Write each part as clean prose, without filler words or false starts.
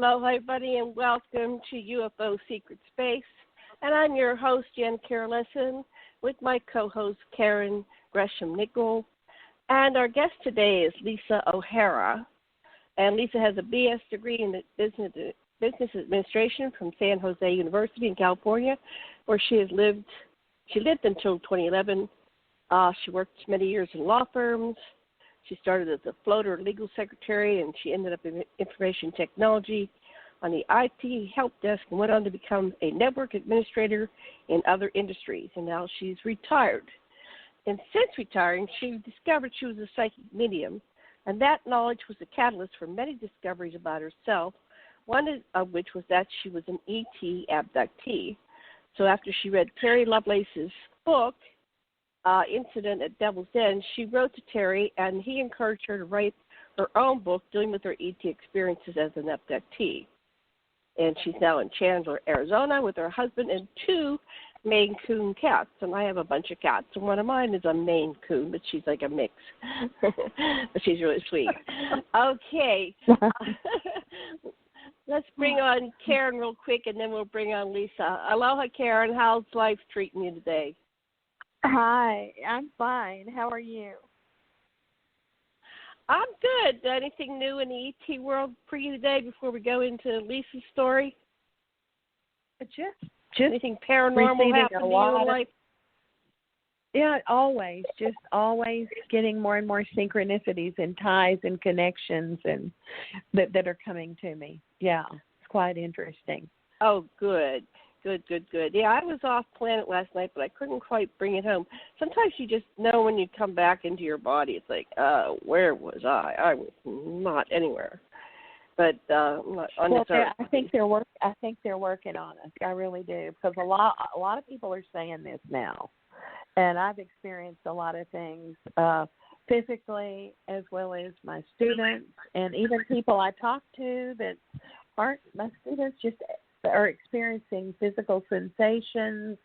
Aloha, everybody, and welcome to UFO Secret Space. And I'm your host, Jen Lessin, with my co-host, Karen Gresham Nickell. And our guest today is Lisa O'Hara. And Lisa has a BS degree in business administration from San Jose University in California, where she lived until 2011. She worked many years in law firms. She started as a floater legal secretary, and she ended up in information technology on the IT help desk and went on to become a network administrator in other industries. And now she's retired. And since retiring, she discovered she was a psychic medium, and that knowledge was a catalyst for many discoveries about herself, one of which was that she was an ET abductee. So after she read Terry Lovelace's book, Incident at Devil's Den, she wrote to Terry, and he encouraged her to write her own book dealing with her ET experiences as an abductee. And she's now in Chandler, Arizona, with her husband and 2 Maine Coon cats. And I have a bunch of cats, and one of mine is a Maine Coon, but she's like a mix. But she's really sweet. Okay. Let's bring on Karen real quick, and then we'll bring on Lisa. Aloha, Karen. How's life treating you today? Hi, I'm fine. How are you? I'm good. Anything new in the ET world for you today before we go into Lisa's story? Just anything paranormal happen to you in life? Yeah, always. Just always getting more and more synchronicities and ties and connections and that are coming to me. Yeah, it's quite interesting. Oh, good. Good. Yeah, I was off planet last night, but I couldn't quite bring it home. Sometimes you just know when you come back into your body. It's like, where was I? I was not anywhere. But on this earth. I think they're working on us. I really do, because a lot of people are saying this now, and I've experienced a lot of things physically as well as my students, and even people I talk to that aren't my students, just are experiencing physical sensations,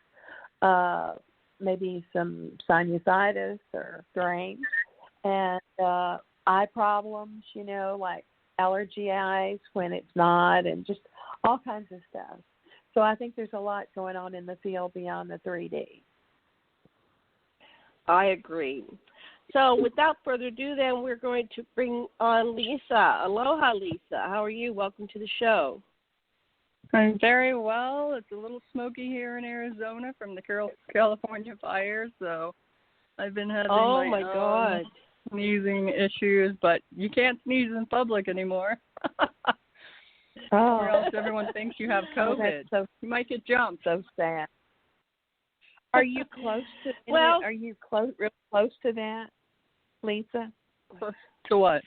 maybe some sinusitis or strain, and eye problems, like allergy eyes when it's not, and just all kinds of stuff. So I think there's a lot going on in the field beyond the 3D. I agree. So without further ado, then, we're going to bring on Lisa. Aloha, Lisa. How are you? Welcome to the show. I'm very well. It's a little smoky here in Arizona from the California fires, so I've been having my God. Sneezing issues, but you can't sneeze in public anymore. Or else everyone thinks you have COVID. So you might get jumped. So sad. Are you close to Are you real close to that, Lisa? To what?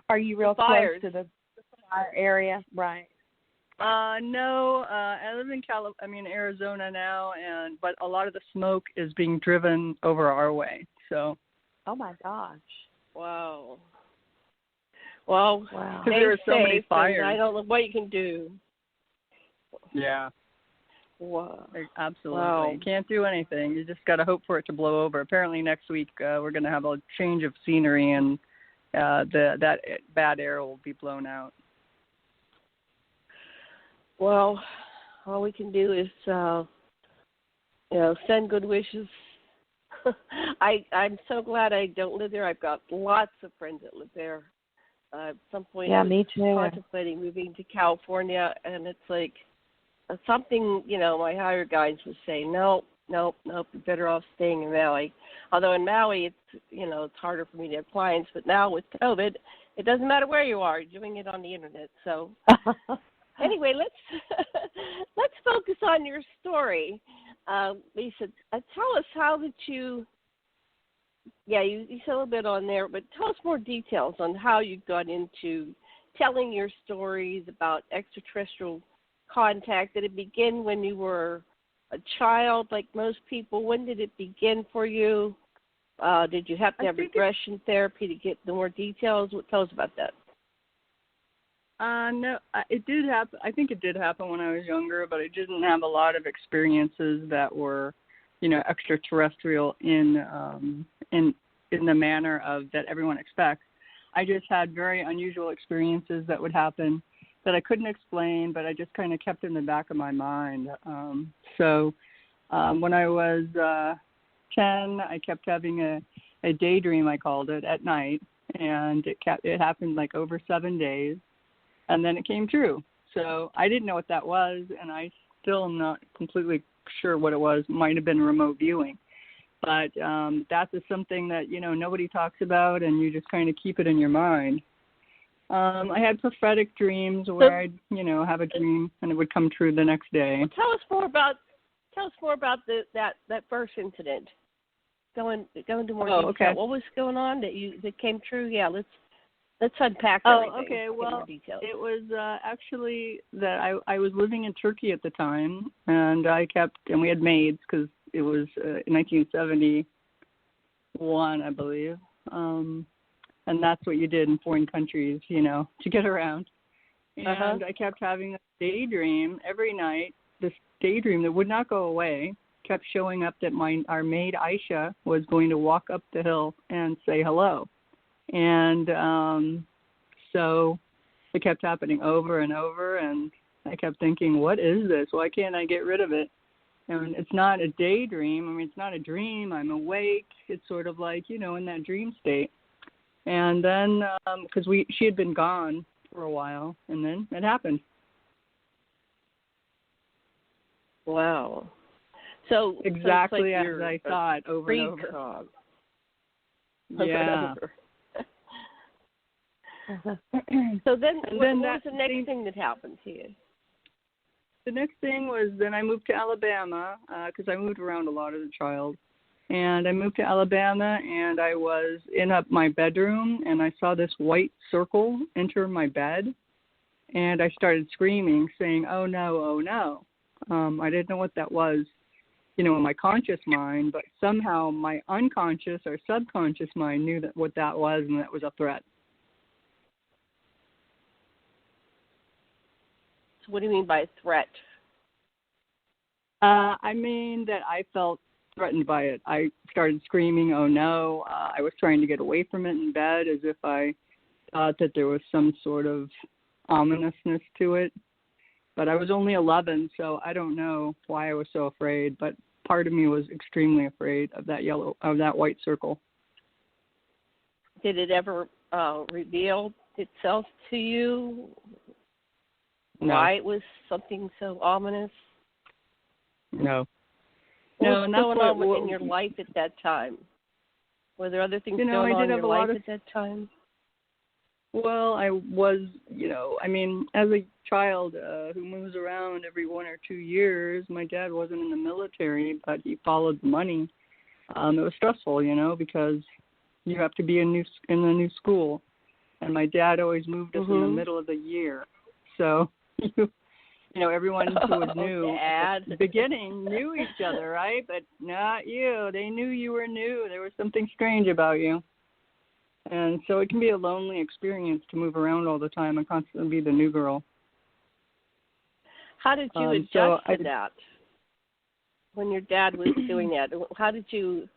Are you real close to the fire area? Right. No, I live in Arizona now, but a lot of the smoke is being driven over our way. So. Oh my gosh! Wow. Well, because there are so many fires. I don't know what you can do. Yeah. Wow. Absolutely. Wow. You can't do anything. You just got to hope for it to blow over. Apparently next week we're going to have a change of scenery, and that bad air will be blown out. Well, all we can do is, send good wishes. I'm so glad I don't live there. I've got lots of friends that live there. At some point, yeah, me too. Contemplating moving to California, and it's like something, my higher guides would say, nope, you're better off staying in Maui. Although in Maui, it's, it's harder for me to have clients, but now with COVID, it doesn't matter where you are. You're doing it on the internet, so... Anyway, let's focus on your story, Lisa. Tell us, how did you? Yeah, you said a little bit on there, but tell us more details on how you got into telling your stories about extraterrestrial contact. Did it begin when you were a child, like most people? When did it begin for you? Did you have to have regression therapy to get the more details? Tell us about that. No, it did happen. I think it did happen when I was younger, but I didn't have a lot of experiences that were, extraterrestrial in the manner of that everyone expects. I just had very unusual experiences that would happen that I couldn't explain, but I just kind of kept in the back of my mind. So when I was 10, I kept having a daydream, I called it, at night, and it happened like over 7 days, and then it came true. So I didn't know what that was, and I still am not completely sure what it was. Might have been remote viewing. But that is something that, nobody talks about, and you just kind of keep it in your mind. I had prophetic dreams where I'd, have a dream, and it would come true the next day. Well, tell us more about that first incident. Go into more detail. Okay. What was going on that came true? Yeah, let's unpack everything. Oh, okay. Well, it was actually that I was living in Turkey at the time, and we had maids because it was 1971, I believe. And that's what you did in foreign countries, to get around. And I kept having a daydream every night, this daydream that would not go away, kept showing up that our maid Aisha was going to walk up the hill and say hello. And so it kept happening over and over, and I kept thinking, what is this? Why can't I get rid of it? And it's not a daydream. It's not a dream. I'm awake. It's sort of like, in that dream state. And then, because she had been gone for a while, and then it happened. Wow. So exactly like as I thought, over and over. Yeah. So then, what was the next thing that happened to you? The next thing was then I moved to Alabama because I moved around a lot as a child. And I moved to Alabama, and I was in my bedroom, and I saw this white circle enter my bed. And I started screaming, saying, "Oh, no, oh, no." I didn't know what that was, in my conscious mind, but somehow my unconscious or subconscious mind knew what that was, and that was a threat. So what do you mean by threat? I mean that I felt threatened by it. I started screaming, "Oh, no." I was trying to get away from it in bed as if I thought that there was some sort of ominousness to it. But I was only 11, so I don't know why I was so afraid, but part of me was extremely afraid of that white circle. Did it ever reveal itself to you? No. Why it was something so ominous? No. What was going on in your life at that time? Were there other things going on in your life at that time? Well, I was, as a child who moves around every 1 or 2 years, my dad wasn't in the military, but he followed the money. It was stressful, because you have to be in a new school. And my dad always moved us in the middle of the year. So, everyone who was new at the beginning knew each other, right? But not you. They knew you were new. There was something strange about you. And so it can be a lonely experience to move around all the time and constantly be the new girl. How did you adjust to that when your dad was doing that? How did you,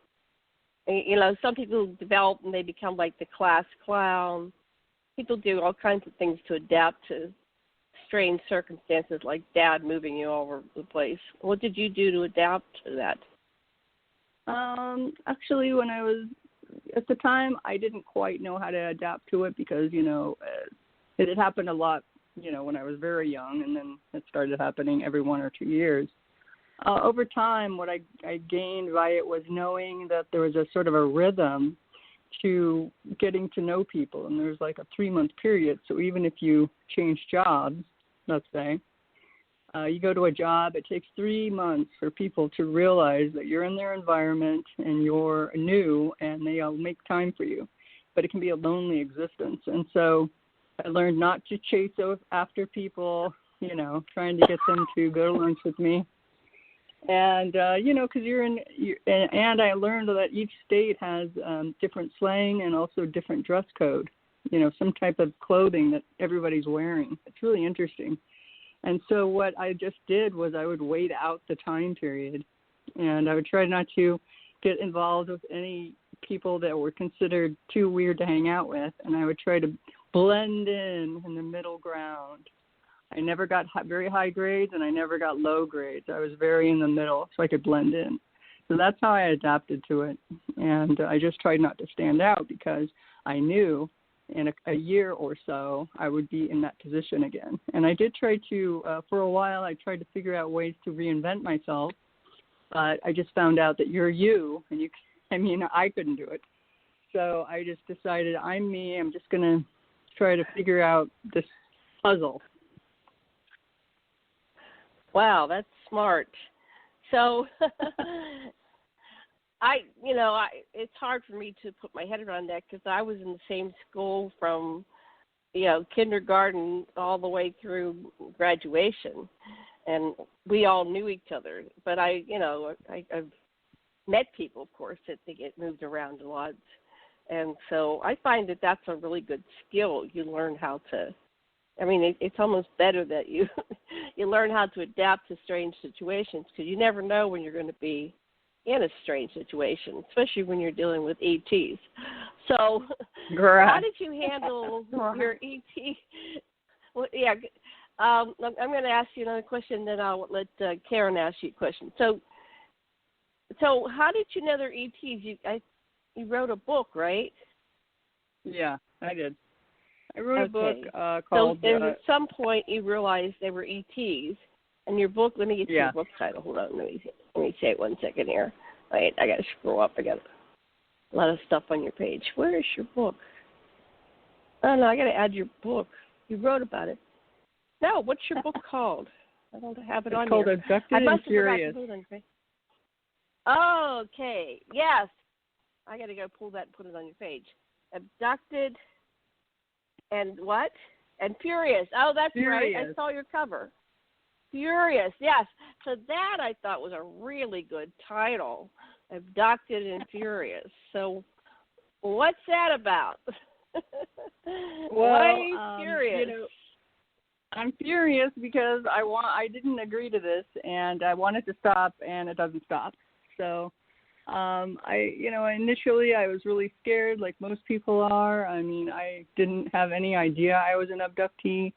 some people develop and they become like the class clown. People do all kinds of things to adapt to strange circumstances like Dad moving you all over the place. What did you do to adapt to that? Actually, when I was at the time, I didn't quite know how to adapt to it because, it had happened a lot, when I was very young, and then it started happening every 1 or 2 years. Over time, what I gained by it was knowing that there was a sort of a rhythm to getting to know people, and there's like a 3-month period. So even if you change jobs, let's say, you go to a job, it takes 3 months for people to realize that you're in their environment and you're new, and they'll make time for you. But it can be a lonely existence. And so I learned not to chase after people, trying to get them to go to lunch with me. And, because and I learned that each state has different slang and also different dress code, some type of clothing that everybody's wearing. It's really interesting. And so what I just did was I would wait out the time period, and I would try not to get involved with any people that were considered too weird to hang out with, and I would try to blend in the middle ground. I never got very high grades, and I never got low grades. I was very in the middle, so I could blend in. So that's how I adapted to it. And I just tried not to stand out because I knew in a year or so I would be in that position again. And I did try to, for a while, I tried to figure out ways to reinvent myself. But I just found out that you're you, and I couldn't do it. So I just decided I'm me. I'm just going to try to figure out this puzzle. Wow, that's smart. So it's hard for me to put my head around that because I was in the same school from, kindergarten all the way through graduation, and we all knew each other. But I've met people, of course, that they get moved around a lot, and so I find that that's a really good skill. You learn how to. It's almost better that you learn how to adapt to strange situations because you never know when you're going to be in a strange situation, especially when you're dealing with ETs. So, how did you handle your ET? Well, yeah, I'm going to ask you another question, then I'll let Karen ask you a question. So how did you know they're ETs? You wrote a book, right? Yeah, I did. I wrote a book called... So at some point you realized they were ETs, and your book, let me get your book title. Hold on, let me say it 1 second here. Wait, I got to scroll up. I got a lot of stuff on your page. Where is your book? Oh, no, I got to add your book. You wrote about it. No, what's your book called? I don't have it on here. It's called Abducted and Furious. Oh, okay. Yes. I got to go pull that and put it on your page. Abducted and what? And Furious. Oh, that's Furious. Right. I saw your cover. Furious, yes. So that I thought was a really good title, Abducted and Furious. So what's that about? Why are you furious? I'm furious because I didn't agree to this, and I wanted to stop, and it doesn't stop. So initially I was really scared, like most people are. I didn't have any idea I was an abductee.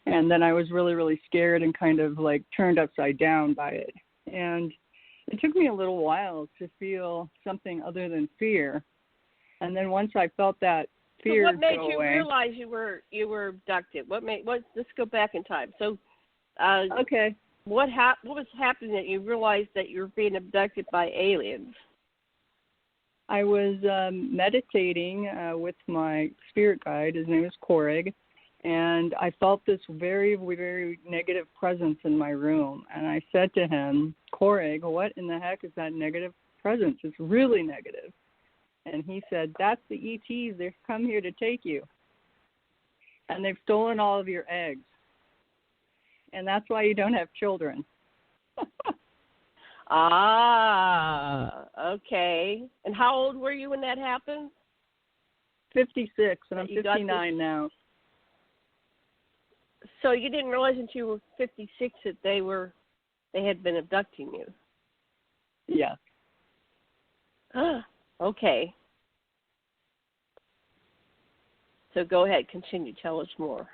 And then I was really, really scared and kind of like turned upside down by it. And it took me a little while to feel something other than fear. And then once I felt that fear go away. So what made you realize you were abducted? Let's go back in time. So, okay. What was happening that you realized that you were being abducted by aliens? I was meditating with my spirit guide. His name is Corrig. And I felt this very, very negative presence in my room. And I said to him, Corrig, what in the heck is that negative presence? It's really negative. And he said, that's the ETs. They've come here to take you. And they've stolen all of your eggs. And that's why you don't have children. Okay. And how old were you when that happened? 56, and I'm 59 now. So you didn't realize until you were 56 that they had been abducting you? Yeah. Okay. So go ahead, continue. Tell us more.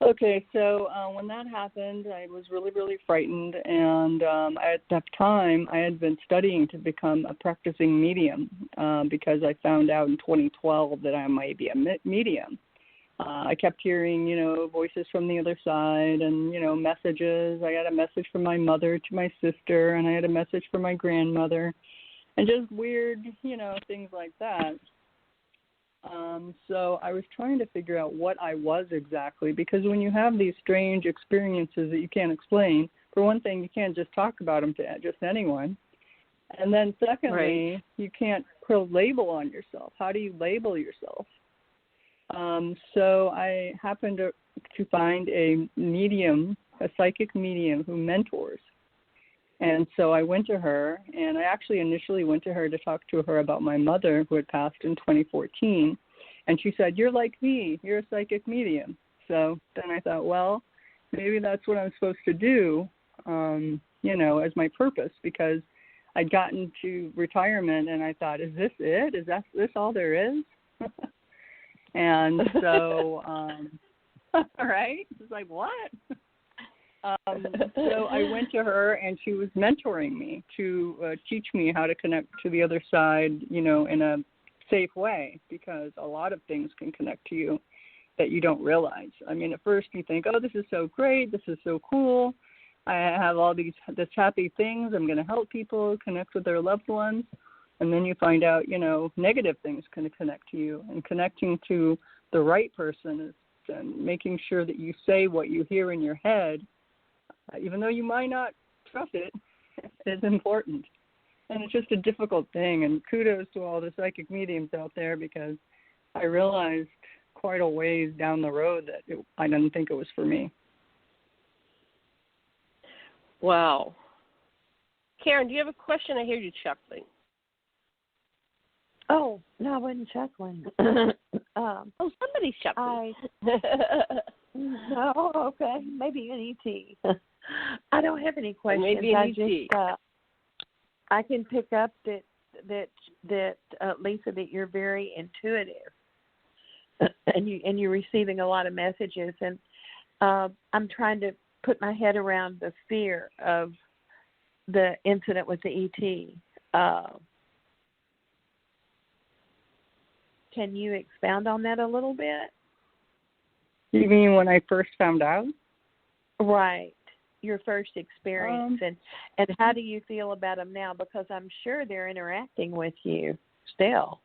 Okay, so when that happened, I was really, really frightened, and at that time, I had been studying to become a practicing medium because I found out in 2012 that I might be a medium. I kept hearing, voices from the other side and, messages. I got a message from my mother to my sister, and I had a message from my grandmother, and just weird, things like that. So I was trying to figure out what I was exactly, because when you have these strange experiences that you can't explain, for one thing, you can't just talk about them to just anyone. And then secondly, You can't put a label on yourself. How do you label yourself? So I happened to find a medium, a psychic medium who mentors. And so I went to her, and I actually initially went to her to talk to her about my mother who had passed in 2014. And she said, you're like me, you're a psychic medium. So then I thought, well, maybe that's what I'm supposed to do, as my purpose, because I'd gotten to retirement and I thought, is this it? Is this all there is? And so Right? It's like, what? So I went to her, and she was mentoring me to teach me how to connect to the other side, in a safe way, because a lot of things can connect to you that you don't realize. I mean, at first you think, oh, this is so great, this is so cool, I have all this happy things, I'm going to help people connect with their loved ones, and then you find out, negative things can connect to you, and connecting to the right person is and making sure that you say what you hear in your head, even though you might not trust it, is important. And it's just a difficult thing, and kudos to all the psychic mediums out there, because I realized quite a ways down the road that I didn't think it was for me. Wow. Karen, do you have a question? I hear you chuckling. Oh, no, I wasn't chuckling. Somebody's chuckling. No, okay. Maybe an ET. I don't have any questions. Maybe an ET. I can pick up that Lisa, that you're very intuitive, and you're receiving a lot of messages, and I'm trying to put my head around the fear of the incident with the ET. Can you expound on that a little bit? You mean when I first found out? Right. Your first experience, and how do you feel about them now? Because I'm sure they're interacting with you still.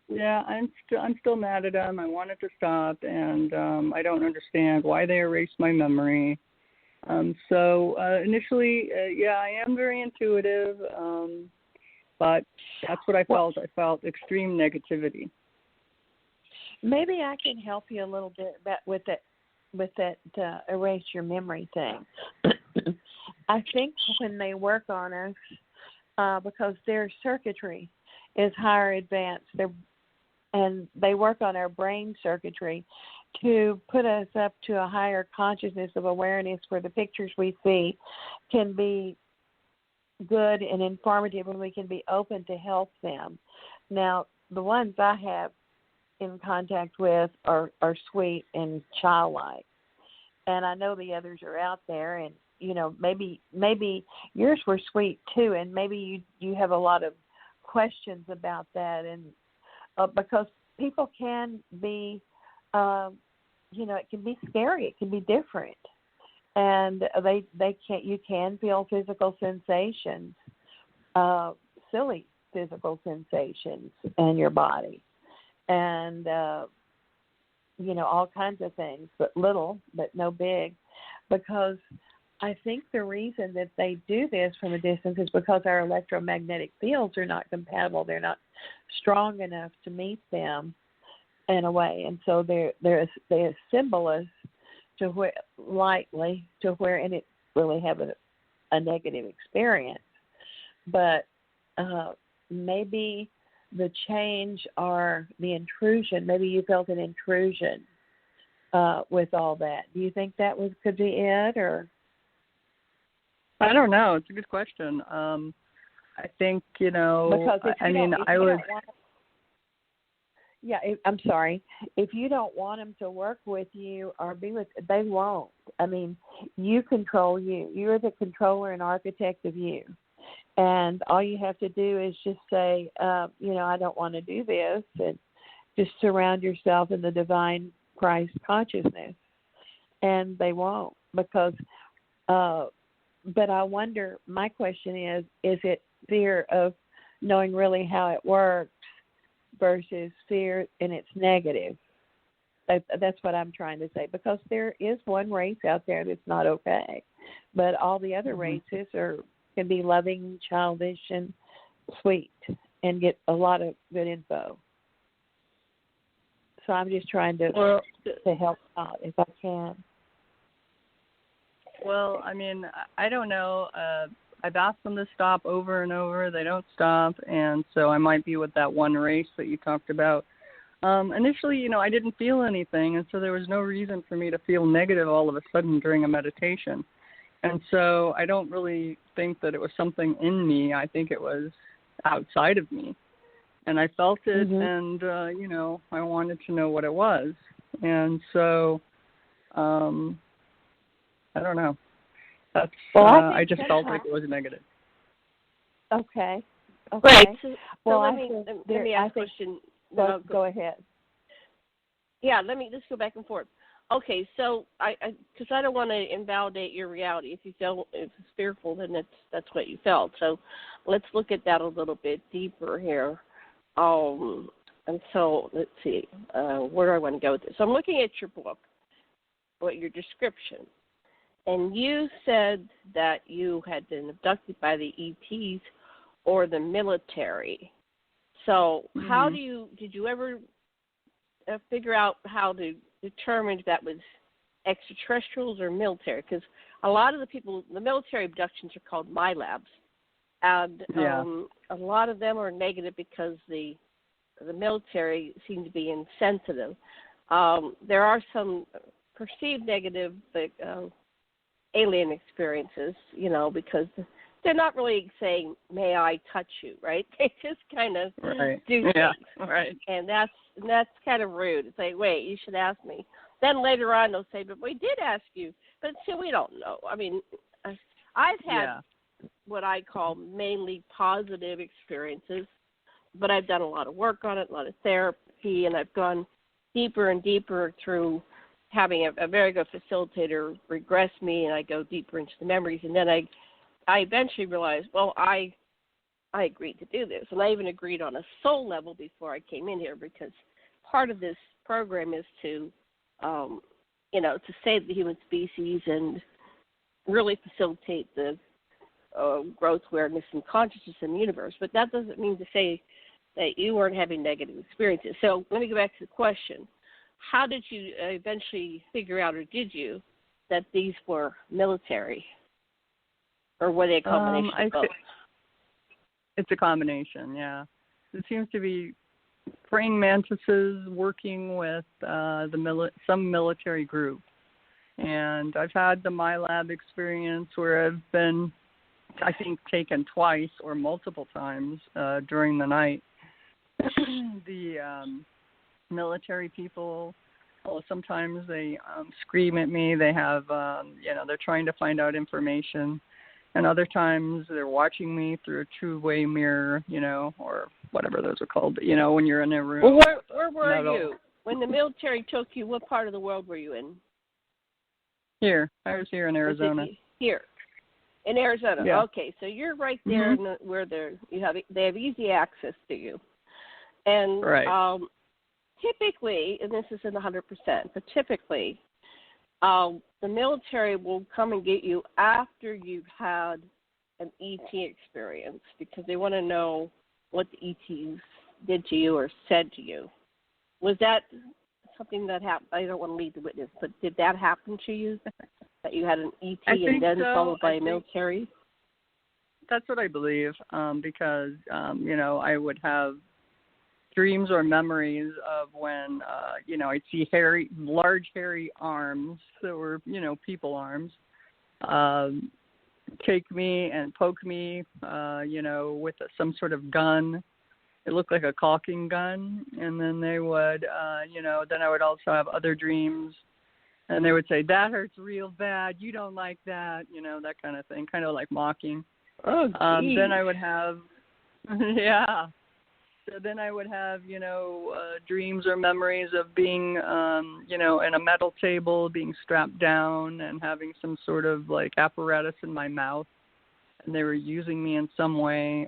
Yeah, I'm still mad at them. I want it to stop, and I don't understand why they erased my memory. So initially, I am very intuitive, but that's what I felt. I felt extreme negativity. Maybe I can help you a little bit with that erase your memory thing. I think when they work on us, because their circuitry is higher advanced, and they work on our brain circuitry to put us up to a higher consciousness of awareness, where the pictures we see can be good and informative, and we can be open to help them. Now, the ones I have in contact with are sweet and childlike, and I know the others are out there, and maybe yours were sweet too, and maybe you have a lot of questions about that, and because people can be it can be scary, it can be different, and you can feel physical sensations, silly physical sensations in your body, and all kinds of things, but no big, because I think the reason that they do this from a distance is because our electromagnetic fields are not compatible. They're not strong enough to meet them in a way, and so they assemble us to where lightly to where, and it really have a negative experience. But maybe the change or the intrusion, maybe you felt an intrusion with all that. Do you think that could be it, or? I don't know. It's a good question. I think, because I'm sorry. If you don't want them to work with you or be with, they won't. I mean, you control you. You're the controller and architect of you. And all you have to do is just say, I don't want to do this, and just surround yourself in the divine Christ consciousness. And they won't, because, but I wonder, my question is it fear of knowing really how it works versus fear and it's negative? That's what I'm trying to say, because there is one race out there that's not okay, but all the other races can be loving, childish, and sweet, and get a lot of good info. So I'm just trying to help out if I can. Well, I mean, I don't know. I've asked them to stop over and over. They don't stop, and so I might be with that one race that you talked about. Initially, I didn't feel anything, and so there was no reason for me to feel negative all of a sudden during a meditation. And so I don't really think that it was something in me. I think it was outside of me. And I felt it, and, I wanted to know what it was. And so I don't know. That's Well, I just felt like it was negative. Okay. Right. So Well, let me ask a question. Go ahead. Yeah, let's go back and forth. Okay, so because I don't want to invalidate your reality. If it's fearful, then that's what you felt. So let's look at that a little bit deeper here. And so let's see, where do I want to go with this? So I'm looking at your book, your description, and you said that you had been abducted by the ETs or the military. So how did you ever figure out how to determine if that was extraterrestrials or military? Because a lot of the military abductions are called MILABs, and a lot of them are negative because the military seem to be insensitive. There are some perceived negative alien experiences, because they're not really saying, "May I touch you?" Right? They just kind of do things, right? And that's kind of rude. It's like, wait, you should ask me. Then later on, they'll say, "But we did ask you." But still, we don't know. I mean, I've had what I call mainly positive experiences, but I've done a lot of work on it, a lot of therapy, and I've gone deeper and deeper through having a very good facilitator regress me, and I go deeper into the memories, and then I eventually realized, well, I agreed to do this, and I even agreed on a soul level before I came in here, because part of this program is to, to save the human species and really facilitate the growth, awareness, and consciousness in the universe. But that doesn't mean to say that you weren't having negative experiences. So let me go back to the question. How did you eventually figure out, or did you, that these were military? Or were they a combination of both? It's a combination, yeah. It seems to be praying mantises working with some military group. And I've had the MyLab experience where I've been, I think, taken twice or multiple times during the night. The military people, sometimes they scream at me. They have, they're trying to find out information. And other times they're watching me through a two-way mirror, or whatever those are called. When you're in a room. Well, where were you? When the military took you, what part of the world were you in? Here. I was here in Arizona. Here. In Arizona. Yeah. Okay, so you're right there where they have easy access to you. And typically, and this isn't 100%, but typically, the military will come and get you after you've had an ET experience, because they want to know what the ETs did to you or said to you. Was that something that happened? I don't want to lead the witness, but did that happen to you, that you had an ET and then followed by a military? That's what I believe, because, I would have dreams or memories of when, I'd see large hairy arms that were, people arms, take me and poke me, with some sort of gun. It looked like a caulking gun. And then they would, then I would also have other dreams. And they would say, "That hurts real bad. You don't like that," that kind of thing, kind of like mocking. Oh, geez. Then I would have, So then I would have, dreams or memories of being, in a metal table, being strapped down and having some sort of like apparatus in my mouth. And they were using me in some way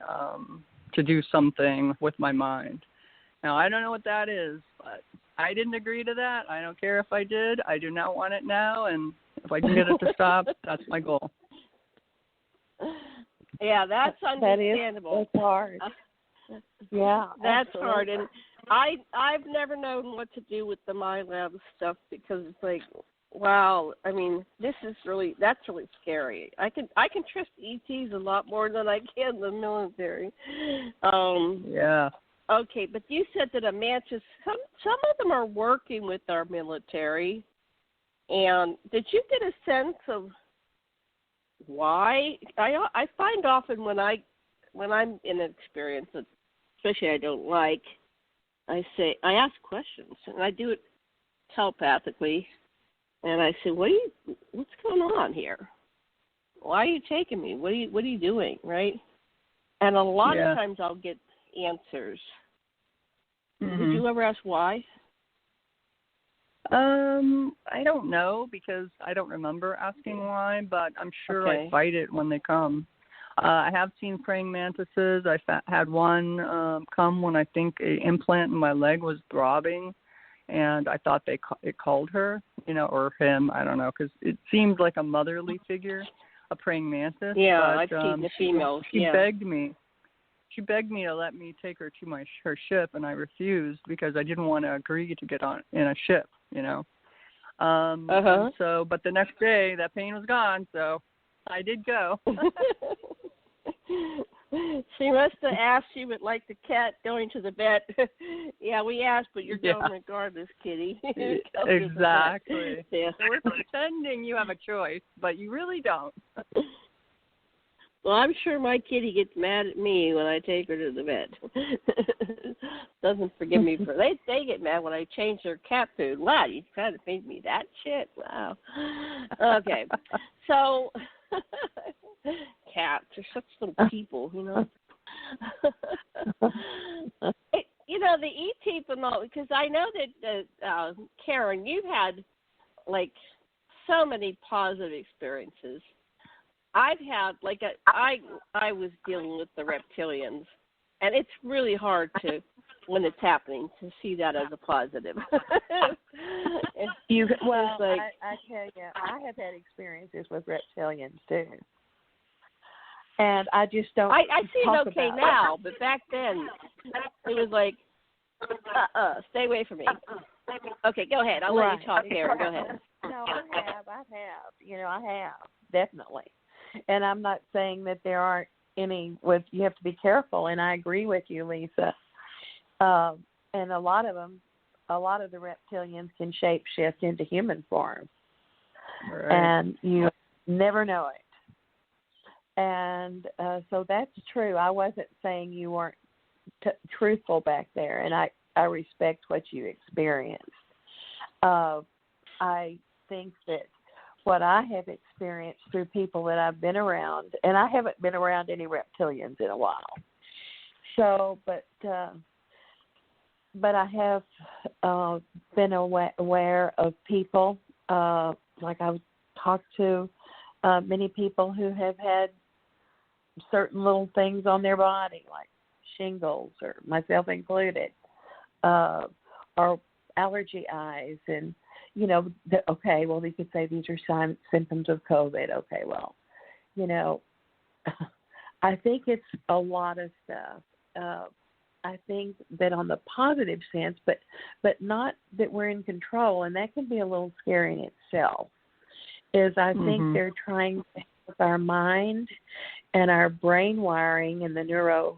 to do something with my mind. Now, I don't know what that is, but I didn't agree to that. I don't care if I did. I do not want it now. And if I can get it to stop, that's my goal. Yeah, that's understandable. That's hard. Yeah, that's absolutely. hard, and I've never known what to do with the MyLab stuff, because it's like, wow, I mean, that's really scary. I can trust ETs a lot more than I can the military. Yeah. Okay, but you said that a mantis, some of them are working with our military, and did you get a sense of why? I find often when I'm in an experience that, especially I don't like, I ask questions, and I do it telepathically, And I said, what's going on here? Why are you taking me? What are you doing, right? And a lot of times I'll get answers. Mm-hmm. Did you ever ask why? I don't know because I don't remember asking why, but I'm sure I fight it when they come. I have seen praying mantises. I had one come when I think an implant in my leg was throbbing, and I thought it called her, or him. I don't know, because it seemed like a motherly figure, a praying mantis. Yeah, but, I've seen the females. She begged me. She begged me to let me take her to her ship, and I refused because I didn't want to agree to get on in a ship, And so, but the next day, that pain was gone, so I did go. She must have asked you would like the cat going to the vet. Yeah, we asked, but you're going regardless, kitty. Exactly. Yeah. So we're pretending you have a choice, but you really don't. Well, I'm sure my kitty gets mad at me when I take her to the vet. Doesn't forgive me for they get mad when I change their cat food. Wow, you trying to feed me that shit? Wow. Okay, so cats are such little people, the ET phenomenon, because I know that Karen, you've had like so many positive experiences. I've had, I was dealing with the reptilians, and it's really hard to, when it's happening, to see that as a positive. I tell you, I have had experiences with reptilians, too. And I just don't I see it okay now, but back then, it was like, stay away from me. Okay, go ahead. I'll let you talk, Karen. Go ahead. No, I have, definitely. And I'm not saying that there aren't any. You have to be careful, and I agree with you, Lisa. And a lot of the reptilians can shapeshift into human form, and you never know it. And so that's true. I wasn't saying you weren't truthful back there, and I respect what you experienced. I think that what I have experienced through people that I've been around, and I haven't been around any reptilians in a while. So, but I have been aware of people, like I've talked to many people who have had certain little things on their body, like shingles, or myself included, or allergy eyes, and well, they could say these are symptoms of COVID. Okay, well, I think it's a lot of stuff. I think that on the positive sense, but not that we're in control, and that can be a little scary in itself, is I think they're trying to help our mind and our brain wiring in the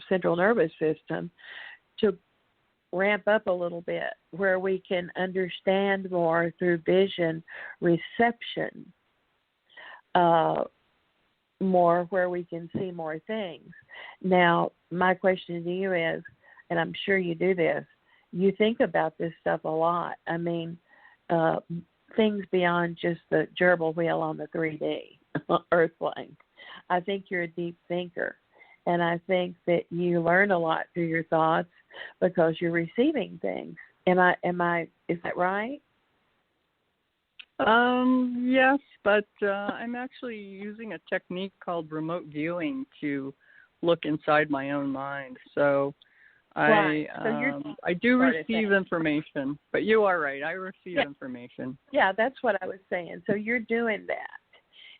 central nervous system to ramp up a little bit, where we can understand more through vision reception, more where we can see more things. Now, my question to you is, and I'm sure you do this, you think about this stuff a lot. I mean, things beyond just the gerbil wheel on the 3D earthplane. I think you're a deep thinker, and I think that you learn a lot through your thoughts because you're receiving things. Is that right? Yes, but I'm actually using a technique called remote viewing to look inside my own mind. So I do receive information, but you are right. I receive information. Yeah, that's what I was saying. So you're doing that,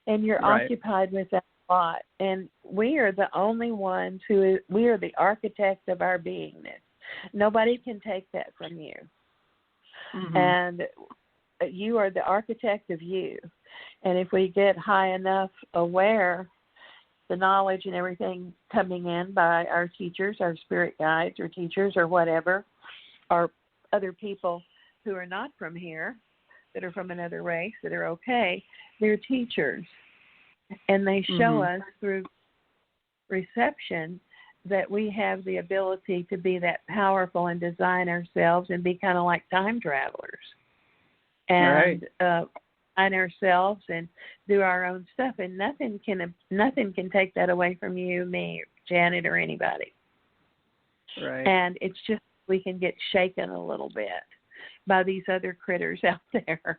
and you're occupied with that a lot. And we are the only ones we are the architect of our beingness. Nobody can take that from you. And you are the architect of you. And if we get high enough aware, the knowledge and everything coming in by our teachers, our spirit guides or teachers or whatever, or other people who are not from here, that are from another race, that are okay, they're teachers. And they show us through reception that we have the ability to be that powerful and design ourselves and be kind of like time travelers. and find ourselves and do our own stuff. And nothing can take that away from you, me, Janet, or anybody. Right. And it's just we can get shaken a little bit by these other critters out there.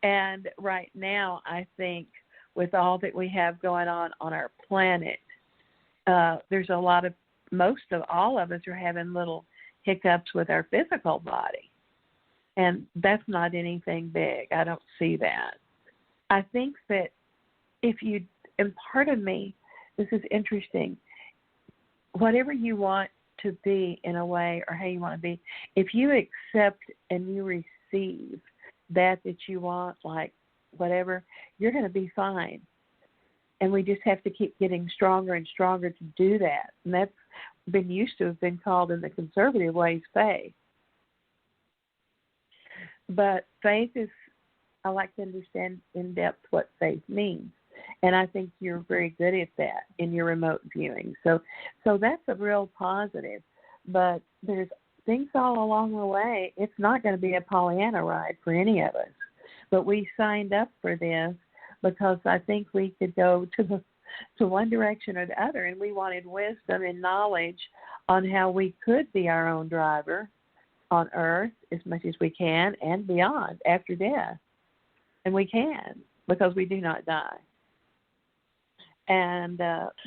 And right now, I think with all that we have going on our planet, there's most of all of us are having little hiccups with our physical body. And that's not anything big. I don't see that. I think that and part of me, this is interesting, whatever you want to be in a way or how you want to be, if you accept and you receive that you want, like whatever, you're going to be fine. And we just have to keep getting stronger and stronger to do that. And that's been called in the conservative ways faith. But faith is, I like to understand in depth what faith means. And I think you're very good at that in your remote viewing. So that's a real positive. But there's things all along the way. It's not going to be a Pollyanna ride for any of us. But we signed up for this because I think we could go to one direction or the other, and we wanted wisdom and knowledge on how we could be our own driver on Earth as much as we can and beyond after death. And we can, because we do not die. And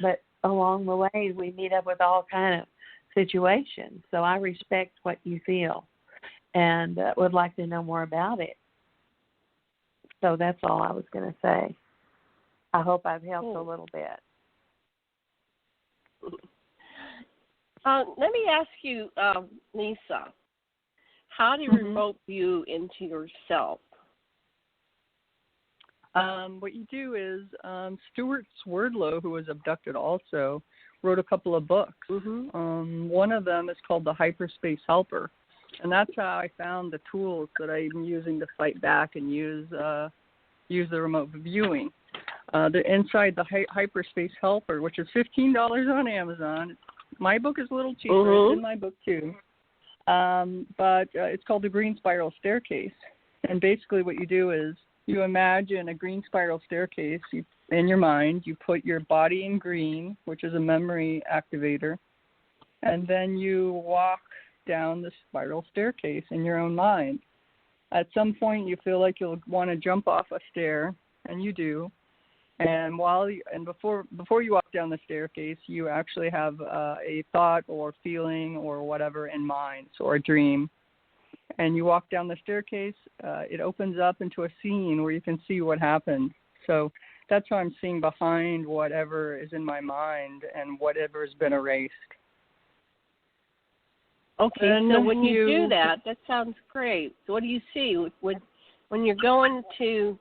but along the way, we meet up with all kind of situations. So I respect what you feel and would like to know more about it. So that's all I was going to say. I hope I've helped a little bit. Let me ask you, Lisa, how do you remote view into yourself? What you do is Stuart Swerdlow, who was abducted also, wrote a couple of books. One of them is called The Hyperspace Helper, and that's how I found the tools that I'm using to fight back and use the remote viewing. They're inside the Hyperspace Helper, which is $15 on Amazon. My book is a little cheaper. It's in my book too. But it's called The Green Spiral Staircase. And basically what you do is you imagine a green spiral staircase in your mind. You put your body in green, which is a memory activator. And then you walk down the spiral staircase in your own mind. At some point you feel like you'll want to jump off a stair, and you do. And before you walk down the staircase, you actually have a thought or feeling or whatever in mind, or a dream. And you walk down the staircase, it opens up into a scene where you can see what happened. So that's how I'm seeing behind whatever is in my mind and whatever has been erased. Okay, and so when you do that sounds great. So what do you see when you're going to?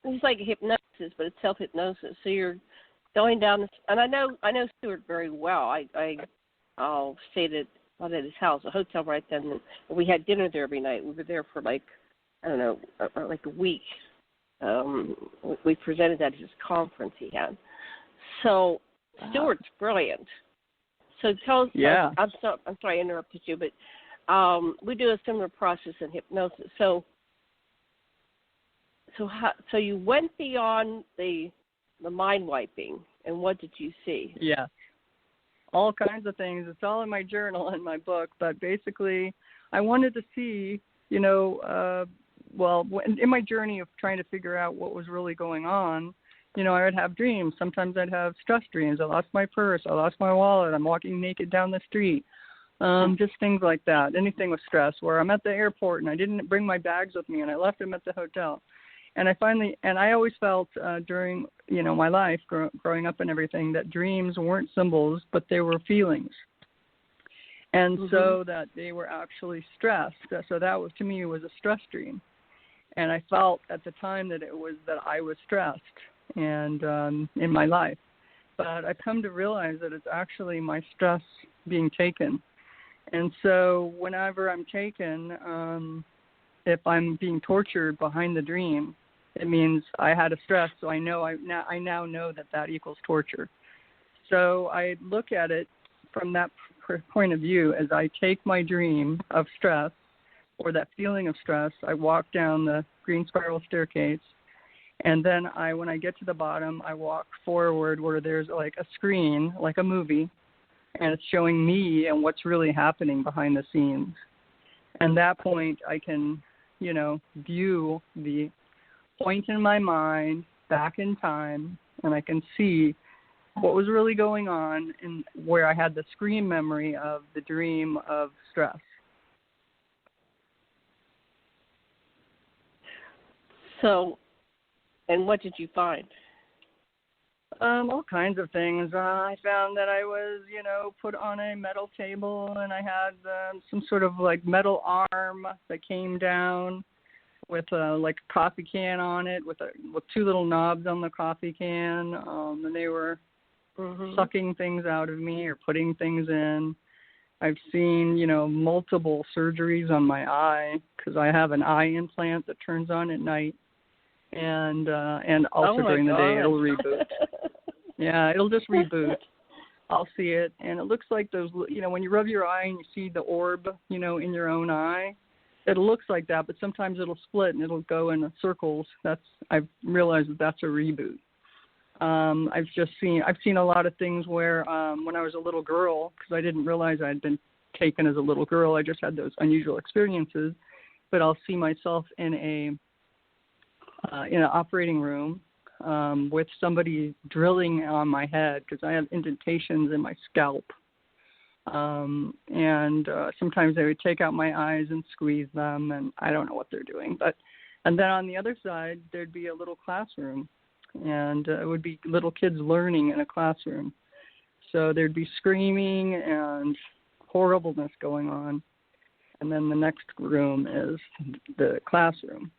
It's like hypnosis, but it's self-hypnosis. So you're going down this, and I know Stuart very well. I'll stay at his house, a hotel right then. And we had dinner there every night. We were there for like a week. We presented at his conference he had. So Stuart's brilliant. So tell us. Yeah. I'm sorry I interrupted you, but we do a similar process in hypnosis. So you went beyond the mind wiping, and what did you see? Yeah, all kinds of things. It's all in my journal and my book. But basically, I wanted to see, in my journey of trying to figure out what was really going on, I would have dreams. Sometimes I'd have stress dreams. I lost my purse. I lost my wallet. I'm walking naked down the street. Just things like that. Anything with stress, where I'm at the airport and I didn't bring my bags with me and I left them at the hotel. And I always felt during, my life growing up and everything, that dreams weren't symbols, but they were feelings. And so that they were actually stressed. So that was, to me, was a stress dream. And I felt at the time that I was stressed and in my life. But I've come to realize that it's actually my stress being taken. And so whenever I'm taken, if I'm being tortured behind the dream, it means I had a stress, so I now know that equals torture. So I look at it from that point of view as I take my dream of stress or that feeling of stress, I walk down the green spiral staircase, and then when I get to the bottom, I walk forward where there's like a screen, like a movie, and it's showing me and what's really happening behind the scenes. And at that point, I can, view the point in my mind back in time, and I can see what was really going on and where I had the screen memory of the dream of stress. So, and what did you find? All kinds of things. I found that I was, put on a metal table, and I had some sort of like metal arm that came down with like a coffee can on it, with two little knobs on the coffee can, and they were sucking things out of me or putting things in. I've seen, multiple surgeries on my eye because I have an eye implant that turns on at night, and also during the day it'll reboot. Yeah, it'll just reboot. I'll see it, and it looks like those, when you rub your eye and you see the orb, in your own eye, it looks like that, but sometimes it'll split and it'll go in circles. I've realized that's a reboot. I've seen a lot of things where when I was a little girl, because I didn't realize I had been taken as a little girl, I just had those unusual experiences, but I'll see myself in an operating room with somebody drilling on my head because I have indentations in my scalp. And sometimes they would take out my eyes and squeeze them, and I don't know what they're doing. And then on the other side, there'd be a little classroom, and it would be little kids learning in a classroom. So there'd be screaming and horribleness going on. And then the next room is the classroom.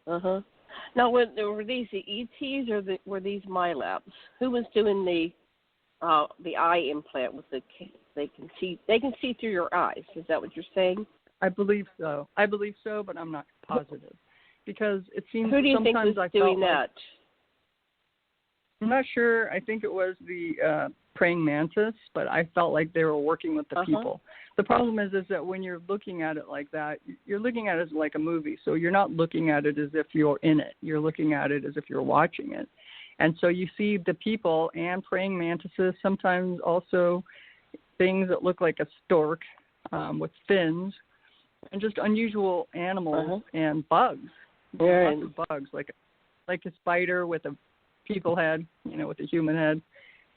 Uh-huh. Now, were these the ETs or were these my labs? Who was doing the eye implant with they can see through your eyes? Is that what you're saying? I believe so, but I'm not positive because it seems Who do you sometimes think was I doing felt that? I'm not sure. I think it was the praying mantis, but I felt like they were working with the people. The problem is that when you're looking at it like that, you're looking at it as like a movie. So you're not looking at it as if you're in it. You're looking at it as if you're watching it. And so you see the people and praying mantises, sometimes also things that look like a stork with fins, and just unusual animals and bugs. Lots of bugs, like a spider with a people head, with a human head,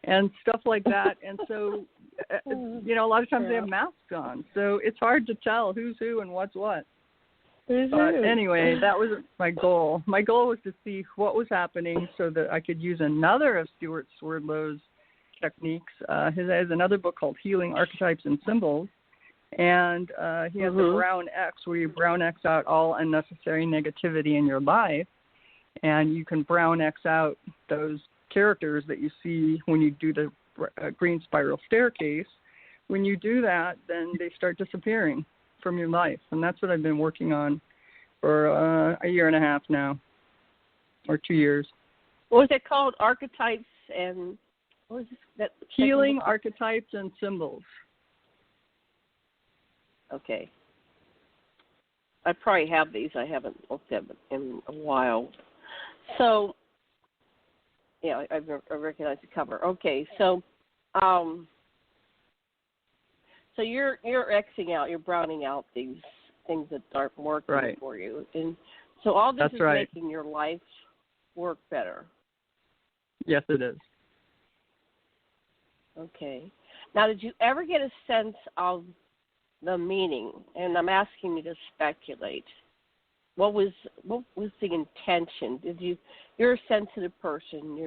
and stuff like that. And so, a lot of times they have masks on, so it's hard to tell who's who and what's what. But anyway, that was my goal. My goal was to see what was happening so that I could use another of Stuart Swerdlow's techniques. He has another book called Healing Archetypes and Symbols, and he has the brown X, where you brown X out all unnecessary negativity in your life, and you can brown X out those characters that you see when you do the green spiral staircase. When you do that, then they start disappearing from your life, and that's what I've been working on for a year and a half now, or 2 years. What was it called? Archetypes and what was that? Healing Archetypes and Symbols. Okay. I probably have these. I haven't looked at them in a while. So, yeah, I recognize the cover. Okay, so, so you're Xing out, you're browning out these things that aren't working for you, and so all this is making your life work better. Yes, it is. Okay. Now, did you ever get a sense of the meaning? And I'm asking you to speculate. What was the intention? You're a sensitive person.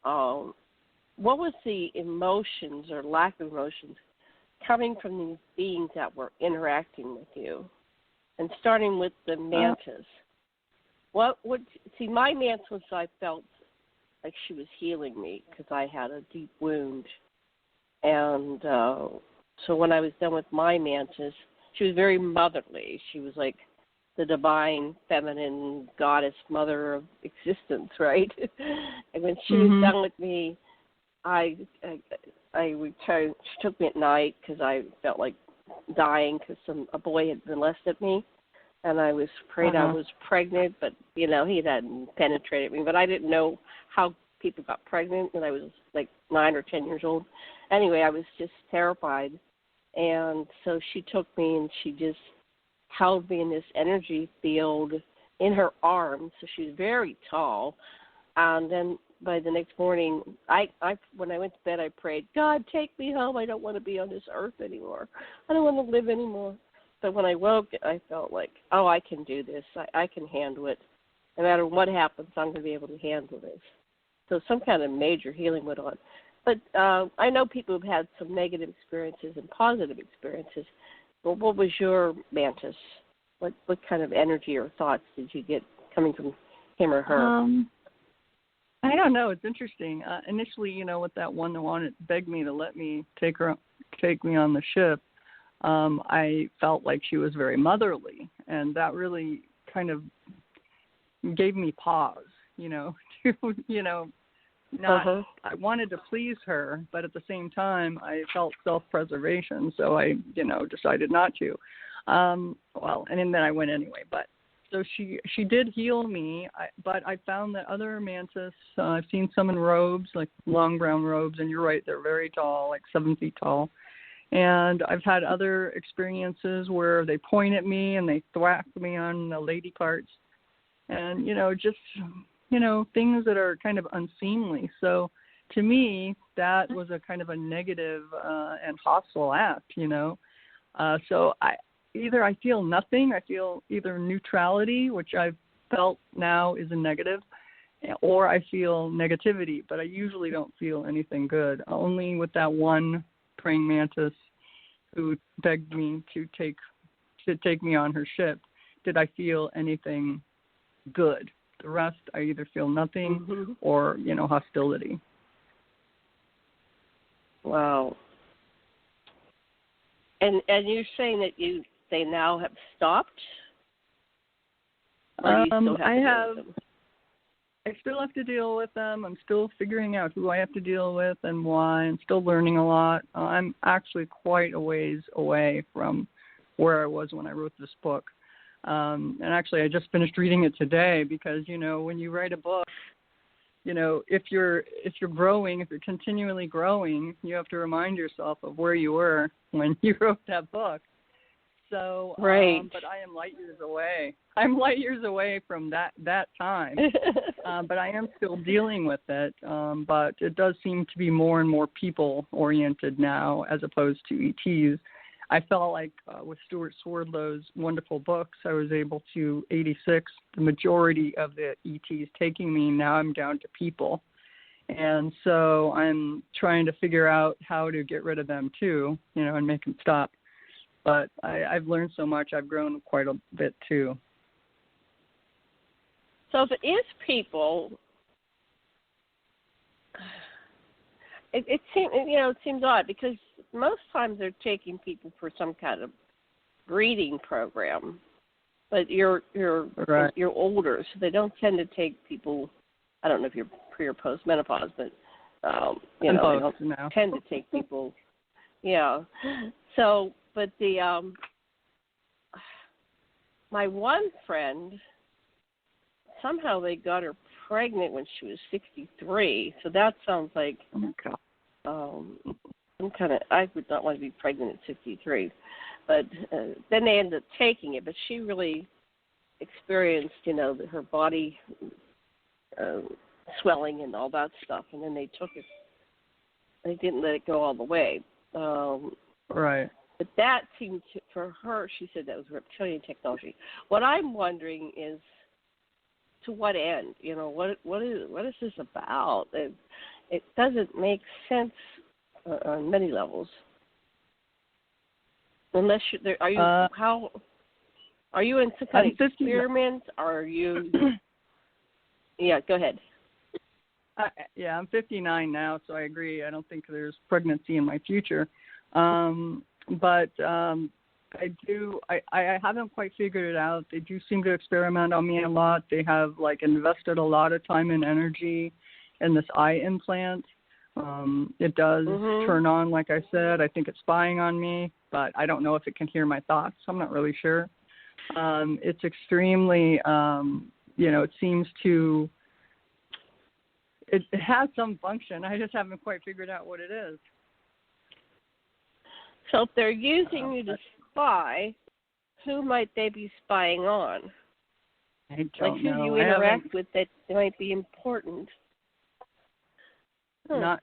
What was the emotions or lack of emotions coming from these beings that were interacting with you? And starting with the mantis. My mantis, I felt like she was healing me because I had a deep wound. And so when I was done with my mantis, she was very motherly. She was like the divine feminine goddess mother of existence, right? And when she was done with me, I returned. She took me at night because I felt like dying because a boy had molested me, and I was afraid I was pregnant, but, he hadn't penetrated me. But I didn't know how people got pregnant when I was like 9 or 10 years old. Anyway, I was just terrified. And so she took me and she just held me in this energy field in her arms. So she was very tall. And then by the next morning, when I went to bed, I prayed, God, take me home. I don't want to be on this earth anymore. I don't want to live anymore. But when I woke, I felt like, oh, I can do this. I can handle it. No matter what happens, I'm going to be able to handle this. So some kind of major healing went on. But I know people who've had some negative experiences and positive experiences. But what was your mantis? What kind of energy or thoughts did you get coming from him or her? I don't know. It's interesting. Initially, with that one that begged me to let me take me on the ship, I felt like she was very motherly, and that really kind of gave me pause, not, I wanted to please her, but at the same time, I felt self-preservation, so I, decided not to. And then I went anyway, but so she did heal me, but I found that other mantis, I've seen some in robes, like long brown robes, and you're right, they're very tall, like 7 feet tall. And I've had other experiences where they point at me and they thwack me on the lady parts. And, things that are kind of unseemly. So to me, that was a kind of a negative and hostile act, So I feel nothing. I feel either neutrality, which I've felt now is a negative, or I feel negativity, but I usually don't feel anything good. Only with that one praying mantis who begged me to take me on her ship did I feel anything good. The rest, I either feel nothing or, hostility. Wow. And you're saying that they now have stopped? Or do you still have I still have to deal with them. I'm still figuring out who I have to deal with and why. I'm still learning a lot. I'm actually quite a ways away from where I was when I wrote this book. And actually, I just finished reading it today because, when you write a book, if you're growing, if you're continually growing, you have to remind yourself of where you were when you wrote that book. So, right. But I am light years away. I'm light years away from that time. But I am still dealing with it. But it does seem to be more and more people-oriented now as opposed to ETs. I felt like with Stuart Swerdlow's wonderful books, I was able to 86 the majority of the ETs taking me. Now I'm down to people. And so I'm trying to figure out how to get rid of them too, and make them stop. But I've learned so much. I've grown quite a bit too. So if it is people, it seems odd because most times they're taking people for some kind of breeding program, but you're older, so they don't tend to take people. I don't know if you're pre or post menopause, but they don't tend to take people. Yeah. So, but my one friend, somehow they got her pregnant when she was 63. So that sounds like some kind of, I would not want to be pregnant at 63. But then they ended up taking it. But she really experienced, her body swelling and all that stuff. And then they took it. They didn't let it go all the way. Right. But that seemed to, for her, she said that was reptilian technology. What I'm wondering is, to what end? What is this about? It doesn't make sense on many levels. Unless how are you in some kind of experiment? Are you? Yeah, go ahead. I'm 59 now, so I agree. I don't think there's pregnancy in my future. But I haven't quite figured it out. They do seem to experiment on me a lot. They have invested a lot of time and energy in this eye implant, It does Mm-hmm. turn on, like I said. I think it's spying on me, but I don't know if it can hear my thoughts. I'm not really sure. It's extremely, it seems to, it has some function. I just haven't quite figured out what it is. So if they're using you to spy, who might they be spying on? I don't like who know. do you interact with that might be important? No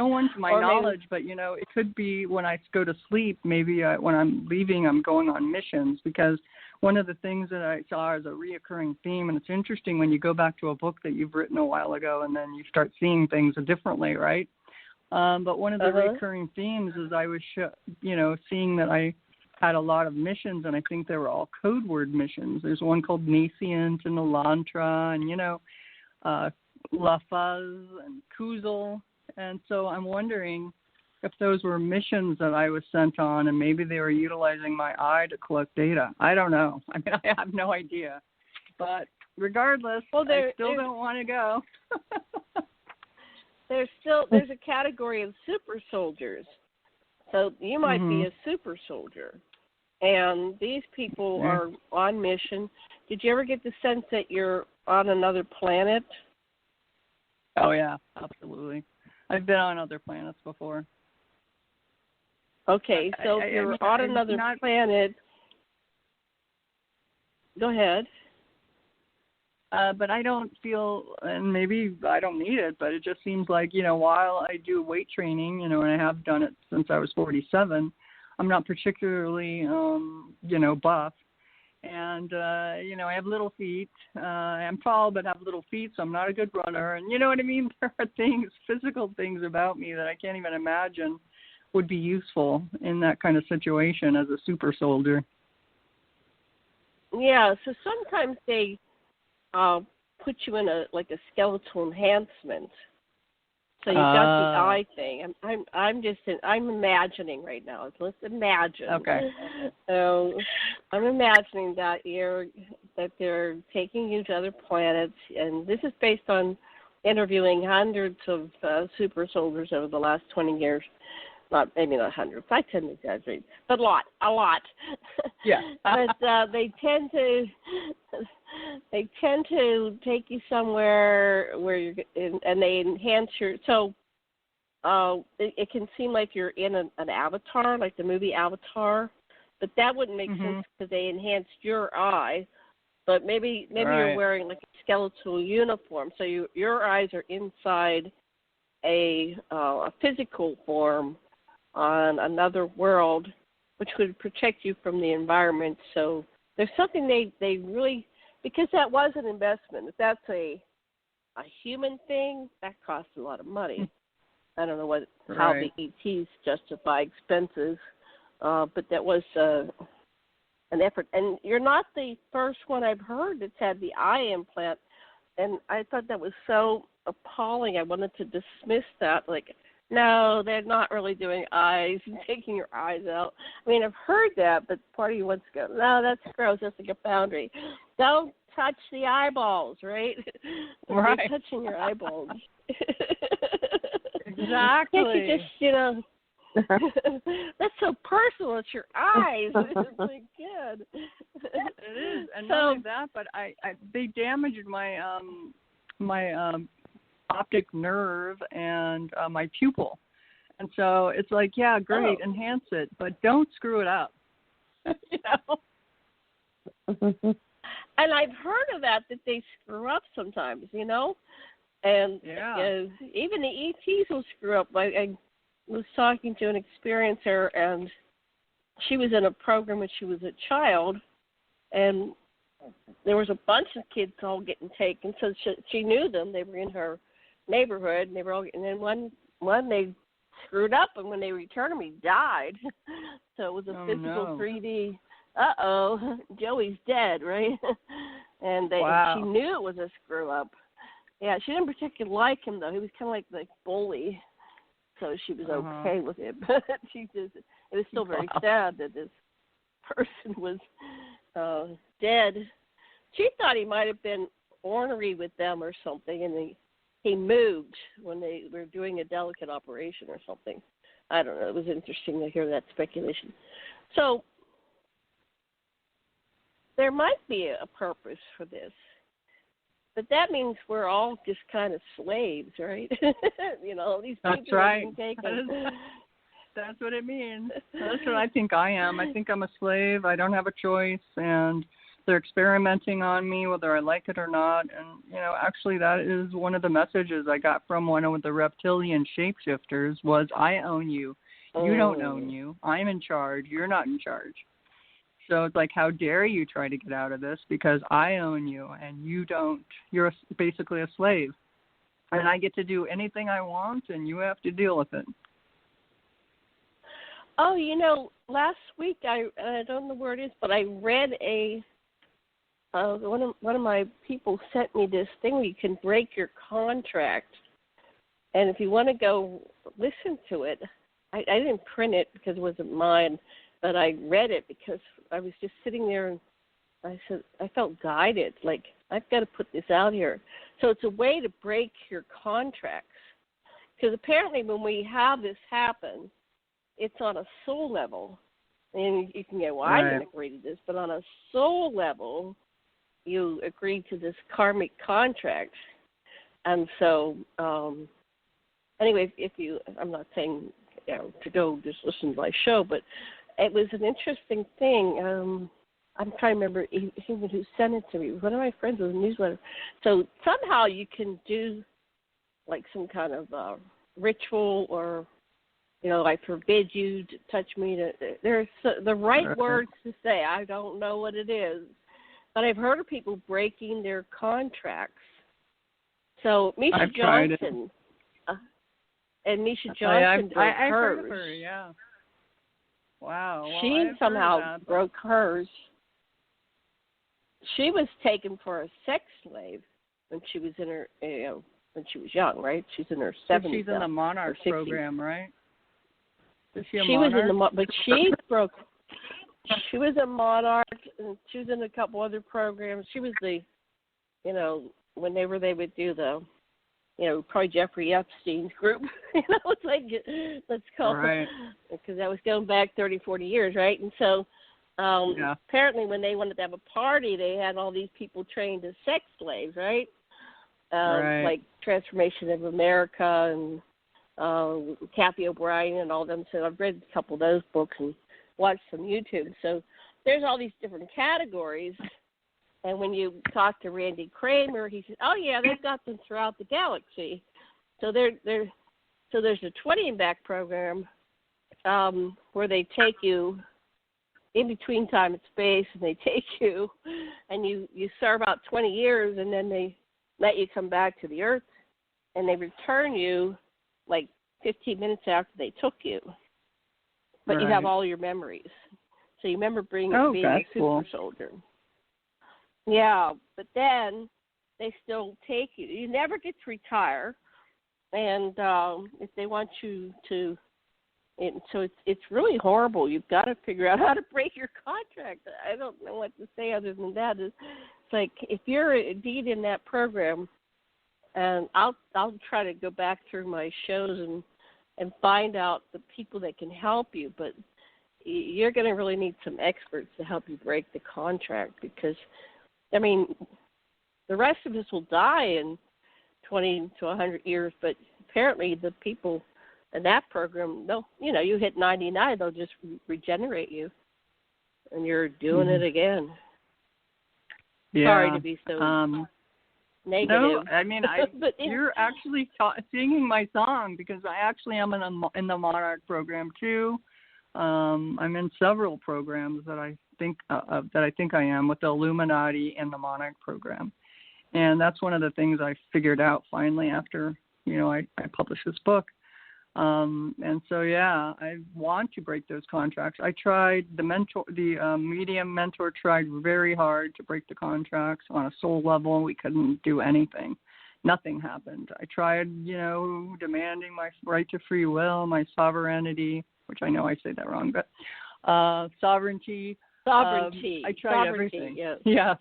one to my knowledge, but it could be when I go to sleep. Maybe when I'm leaving, I'm going on missions, because one of the things that I saw is a reoccurring theme, and it's interesting when you go back to a book that you've written a while ago, and then you start seeing things differently, right? But one of the recurring themes is I was, seeing that I had a lot of missions, and I think they were all code word missions. There's one called Nascent and Elantra, and La Fuzz and Kuzel. And so I'm wondering if those were missions that I was sent on, and maybe they were utilizing my eye to collect data. I don't know. I mean, I have no idea. But regardless, I still don't want to go. There's a category of super soldiers. So you might be a super soldier. And these people are on mission. Did you ever get the sense that you're on another planet? Oh, yeah, absolutely. I've been on other planets before. Okay, so if you're on another planet, go ahead. But I don't feel, and maybe I don't need it, but it just seems like, while I do weight training, and I have done it since I was 47, I'm not particularly, buff. And, I have little feet. I'm tall but have little feet, so I'm not a good runner. And you know what I mean? There are physical things about me that I can't even imagine would be useful in that kind of situation as a super soldier. Yeah, so sometimes they put you in a skeletal enhancement. So you've got the eye thing. I'm imagining right now. Let's imagine. Okay. I'm imagining that they're taking you to other planets, and this is based on interviewing hundreds of super soldiers over the last 20 years. Maybe not hundreds. I tend to exaggerate, but a lot. Yeah. But they tend to take you somewhere where and they enhance your. So it can seem like you're in an avatar, like the movie Avatar, but that wouldn't make sense because they enhanced your eye. But maybe you're wearing like a skeletal uniform, so your eyes are inside a physical form on another world, which would protect you from the environment. So there's something they really, because that was an investment. If that's a human thing, that costs a lot of money. I don't know how the ETs justify expenses, but that was an effort. And you're not the first one I've heard that's had the eye implant, and I thought that was so appalling. I wanted to dismiss that, no, they're not really doing eyes and taking your eyes out. I mean, I've heard that, but part of you wants to go, no, that's gross. That's like a boundary. Don't touch the eyeballs, right? Right. You're touching your eyeballs. Exactly. Can't you just, that's so personal. It's your eyes. It's like, good. It is. And not only that, but they damaged my optic nerve and my pupil. And so it's like, yeah, great, enhance it, but don't screw it up. And I've heard of that they screw up sometimes, And even the ETs will screw up. I was talking to an experiencer, and she was in a program when she was a child, and there was a bunch of kids all getting taken. So she knew them. They were in her neighborhood, and they were all. And then one they screwed up, and when they returned him, he died. So it was a physical 3D. Joey's dead, right? And she knew it was a screw up. Yeah, she didn't particularly like him though. He was kind of like bully, so she was okay with it. But it was still very sad that this person was dead. She thought he might have been ornery with them or something, and he moved when they were doing a delicate operation or something. I don't know. It was interesting to hear that speculation. So there might be a purpose for this, but that means we're all just kind of slaves, right? These people That's right. are being taken. That's what it means. That's what I think I am. I think I'm a slave. I don't have a choice, and they're experimenting on me whether I like it or not. And, actually that is one of the messages I got from one of the reptilian shapeshifters was, I own you. You don't own you. I'm in charge. You're not in charge. So it's like, how dare you try to get out of this, because I own you and you don't. You're basically a slave. And I get to do anything I want, and you have to deal with it. Oh, last week I don't know where it is, but I read one of my people sent me this thing where you can break your contract, and if you want to go listen to it, I didn't print it because it wasn't mine, but I read it because I was just sitting there and I said I felt guided, like I've got to put this out here. So it's a way to break your contracts, because apparently when we have this happen, it's on a soul level. And you can go, well, I didn't agree to this, but on a soul level, you agreed to this karmic contract. And so, anyway, I'm not saying to go just listen to my show, but it was an interesting thing. I'm trying to remember even who sent it to me. One of my friends with a newsletter. So somehow you can do like some kind of ritual, or I forbid you to touch me. There's the right words to say. I don't know what it is, but I've heard of people breaking their contracts. So Misha Johnson, and Misha Johnson broke hers. I've heard of her, yeah. Wow. Well, she somehow broke hers. She was taken for a sex slave when she was in her, when she was young, right? She's in her 70s. So she's in the Monarch program, right? She was in the, but she broke. She was a Monarch, and she was in a couple other programs. She was the, whenever they would do the, probably Jeffrey Epstein's group. It's like, let's call it, because that was going back 30, 40 years, right? And so, apparently, when they wanted to have a party, they had all these people trained as sex slaves, right? Like Transformation of America and Kathy O'Brien and all them. So I've read a couple of those books and watched some YouTube. So there's all these different categories. And when you talk to Randy Kramer, he says, "Oh yeah, they've got them throughout the galaxy." So there's a 20-back program where they take you in between time and space, and they take you, and you serve out 20 years, and then they let you come back to the Earth, and they return you like 15 minutes after they took you. But you have all your memories. So you remember being a super soldier. Yeah, but then they still take you. You never get to retire. And if they want you to, so it's really horrible. You've got to figure out how to break your contract. I don't know what to say other than that. It's like if you're indeed in that program, and I'll try to go back through my shows and find out the people that can help you, but you're going to really need some experts to help you break the contract, because, I mean, the rest of us will die in 20 to 100 years, but apparently the people in that program, you hit 99, they'll just regenerate you, and you're doing it again. Yeah. Sorry to be so negative. No, I mean, you're actually singing my song, because I actually am in the Monarch program too. I'm in several programs that I think I am, with the Illuminati and the Monarch program, and that's one of the things I figured out finally after I published this book. And so I want to break those contracts. I tried the medium mentor tried very hard to break the contracts on a soul level. We couldn't do anything. Nothing happened. I tried, demanding my right to free will, my sovereignty, which I know I say that wrong, but sovereignty. Sovereignty. I tried everything. Yes.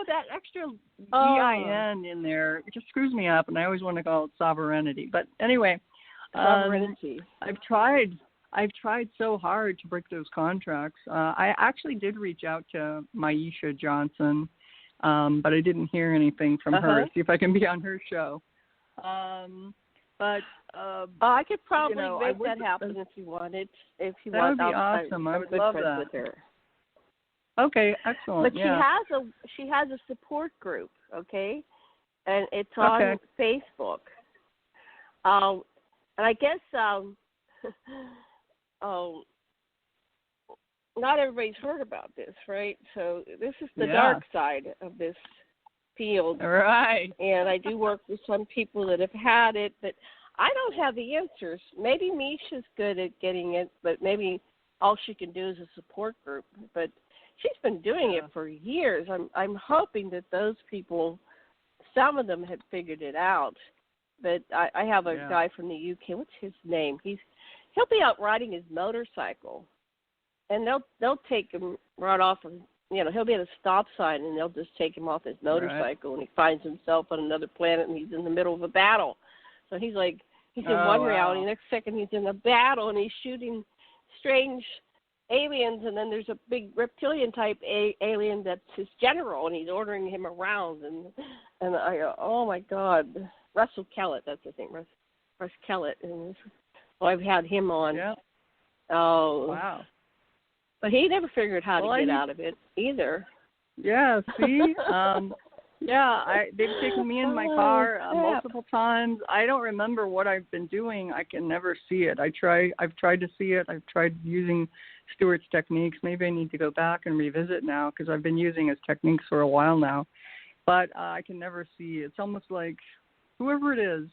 that extra EIN in there, it just screws me up, and I always want to call it sovereignty. But anyway, sovereignty. I've tried so hard to break those contracts. I actually did reach out to Maisha Johnson, but I didn't hear anything from her. See if I can be on her show. I could probably make that happen if you wanted. If you want, that would be awesome. I would love that. With her. Okay, excellent. But she has a support group, okay, and it's on Facebook. And I guess not everybody's heard about this, right? So this is the dark side of this field, right? And I do work with some people that have had it, but I don't have the answers. Maybe Misha's good at getting it, but maybe all she can do is a support group. But she's been doing it for years. I'm hoping that those people, some of them had figured it out. But I have a guy from the UK. What's his name? He'll be out riding his motorcycle, and they'll take him right off of, he'll be at a stop sign, and they'll just take him off his motorcycle, and he finds himself on another planet, and he's in the middle of a battle. So he's in one reality, next second he's in a battle, and he's shooting strange aliens, and then there's a big reptilian-type alien that's his general, and he's ordering him around, and I go, oh, my God. Russell Kellett, that's his name, Russ Kellett. And I've had him on. Yeah. Oh. Wow. But he never figured how to get out of it either. Yeah, see? They've taken me in my car multiple times. I don't remember what I've been doing. I can never see it. I've tried to see it. I've tried using Stuart's techniques. Maybe I need to go back and revisit now because I've been using his techniques for a while now. But I can never see. It's almost like whoever it is,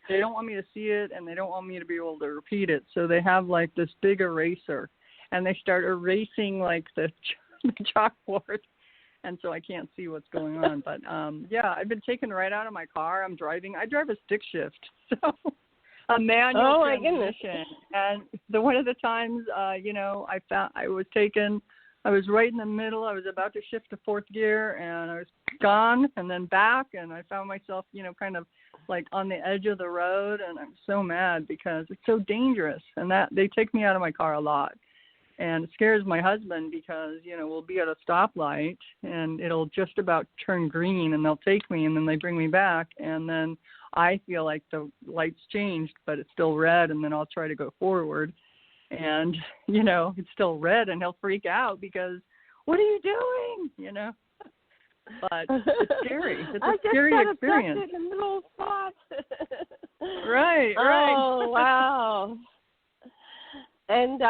they don't want me to see it, and they don't want me to be able to repeat it. So they have, like, this big eraser, and they start erasing, like, the chalkboard, and so I can't see what's going on. But, I've been taken right out of my car. I'm driving. I drive a stick shift, so a manual transmission. And one of the times, I was right in the middle. I was about to shift to fourth gear, and I was gone and then back, and I found myself, kind of like on the edge of the road, and I'm so mad because it's so dangerous, and that they take me out of my car a lot. And it scares my husband because, we'll be at a stoplight, and it'll just about turn green, and they'll take me, and then they bring me back, and then I feel like the light's changed, but it's still red, and then I'll try to go forward. And, it's still red, and he'll freak out because, what are you doing? But it's scary. It's a scary experience. I just got in the middle of spot. Right. Oh, wow. And,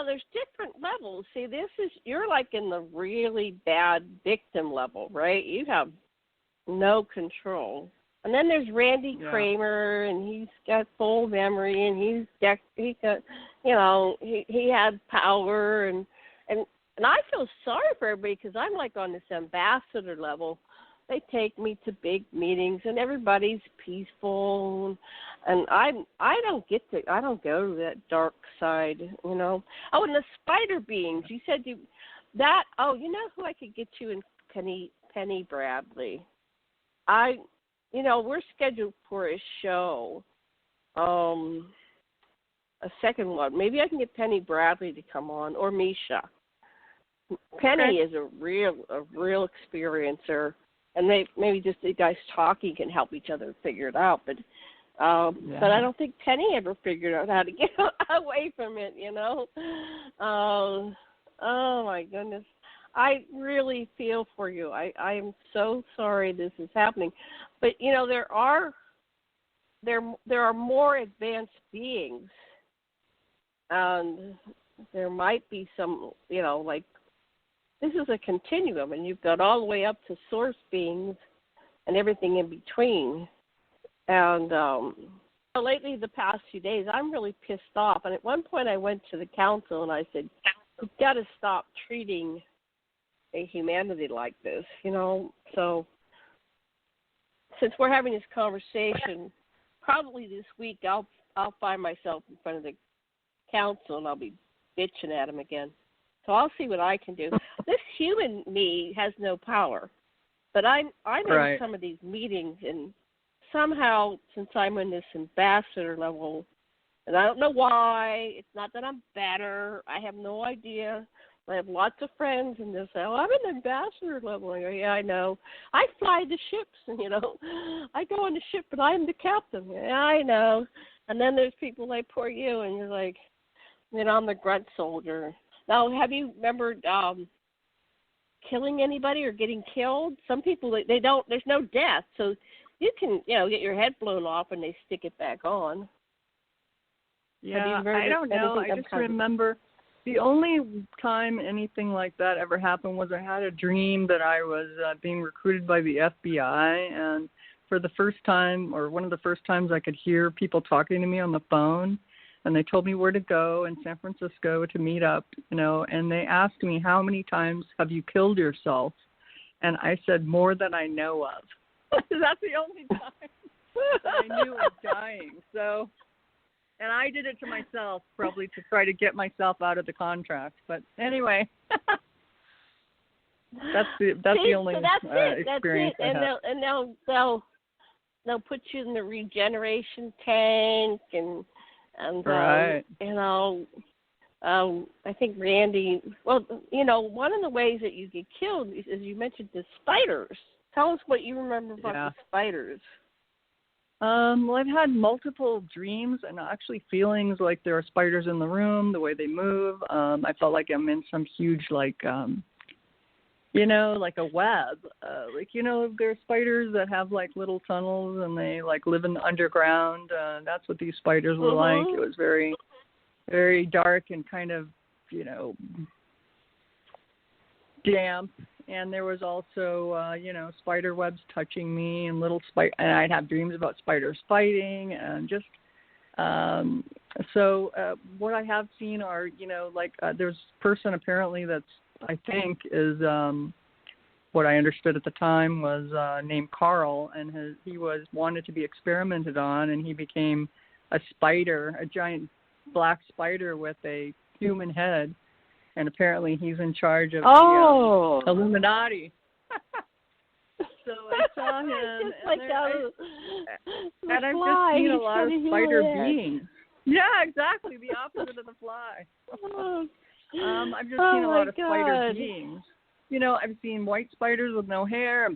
there's different levels. See, you're like in the really bad victim level, right? You have no control. And then there's Randy Kramer, and he's got full memory, and he had power, and I feel sorry for everybody because I'm like on this ambassador level. They take me to big meetings, and everybody's peaceful, and I don't go to that dark side, Oh, and the spider beings. You said you know who I could get you in Penny Bradley. We're scheduled for a show, a second one. Maybe I can get Penny Bradley to come on, or Misha. Penny is a real experiencer, and maybe just the guys talking can help each other figure it out. But I don't think Penny ever figured out how to get away from it. Oh my goodness. I really feel for you. I am so sorry this is happening, but there are more advanced beings, and there might be some like this is a continuum, and you've got all the way up to source beings and everything in between. And lately, the past few days, I'm really pissed off. And at one point, I went to the council and I said, "You've got to stop treating a humanity like this, So since we're having this conversation, probably this week I'll find myself in front of the council and I'll be bitching at them again. So I'll see what I can do. this human me has no power. But I'm Right. in some of these meetings, and somehow, since I'm in this ambassador level, and I don't know why, it's not that I'm better. I have no idea. I have lots of friends, and they'll say, "Oh, I'm an ambassador level." I go, "Yeah, I know. I fly the ships, and I go on the ship, and I'm the captain." Yeah, I know. And then there's people like poor you, and you're like, I'm the grunt soldier. Now, have you remembered killing anybody or getting killed? Some people they don't. There's no death, so you can get your head blown off and they stick it back on. Yeah, I don't know. I just remember the only time anything like that ever happened was I had a dream that I was being recruited by the FBI, and for the first time, or one of the first times, I could hear people talking to me on the phone, and they told me where to go in San Francisco to meet up, and they asked me, how many times have you killed yourself? And I said, more than I know of. That's the only time I knew of dying. So, and I did it to myself, probably to try to get myself out of the contract. But anyway, that's the only experience I have. And they'll put you in the regeneration tank, and right. I think Randy. Well, one of the ways that you get killed is you mentioned the spiders. Tell us what you remember about the spiders. Well, I've had multiple dreams and actually feelings like there are spiders in the room, the way they move. I felt like I'm in some huge, like a web. There are spiders that have, like, little tunnels and they, like, live in the underground. That's what these spiders were like. It was very, very dark and kind of, damp. And there was also, spider webs touching me and and I'd have dreams about spiders fighting and just, what I have seen are, there's a person apparently that's, I think is, what I understood at the time was, named Carl, and he wanted to be experimented on, and he became a spider, a giant black spider with a human head. And apparently he's in charge of the Illuminati. So I saw him, and I've just seen a lot of spider beings. Yeah, exactly, the opposite of the fly. I've just seen a lot of spider beings. I've seen white spiders with no hair and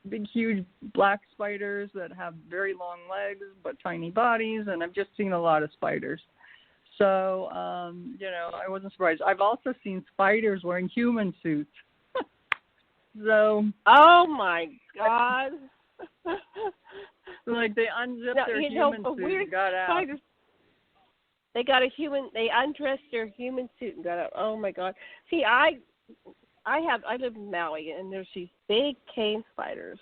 big, huge black spiders that have very long legs but tiny bodies, and I've just seen a lot of spiders. So, I wasn't surprised. I've also seen spiders wearing human suits. So. Oh my God! Like they unzipped their human suit and got out. Spiders. They undressed their human suit and got out. Oh my God! See, I live in Maui, and there's these big cane spiders.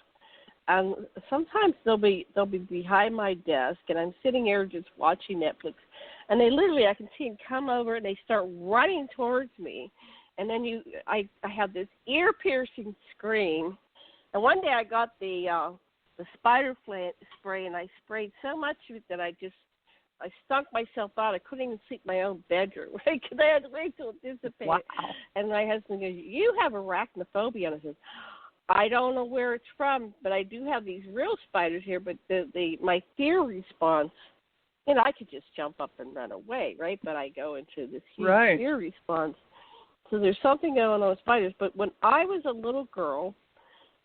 And sometimes they'll be behind my desk, and I'm sitting here just watching Netflix, and they literally, I can see them come over, and they start running towards me, and then I have this ear-piercing scream, and one day I got the spider spray, and I sprayed so much of it that I stunk myself out. I couldn't even sleep in my own bedroom, right? Because I had to wait till it dissipated. Wow. And my husband goes, "You have arachnophobia," and I said, I don't know where it's from, but I do have these real spiders here. But my fear response, I could just jump up and run away, right? But I go into this huge fear response. So there's something going on with spiders. But when I was a little girl,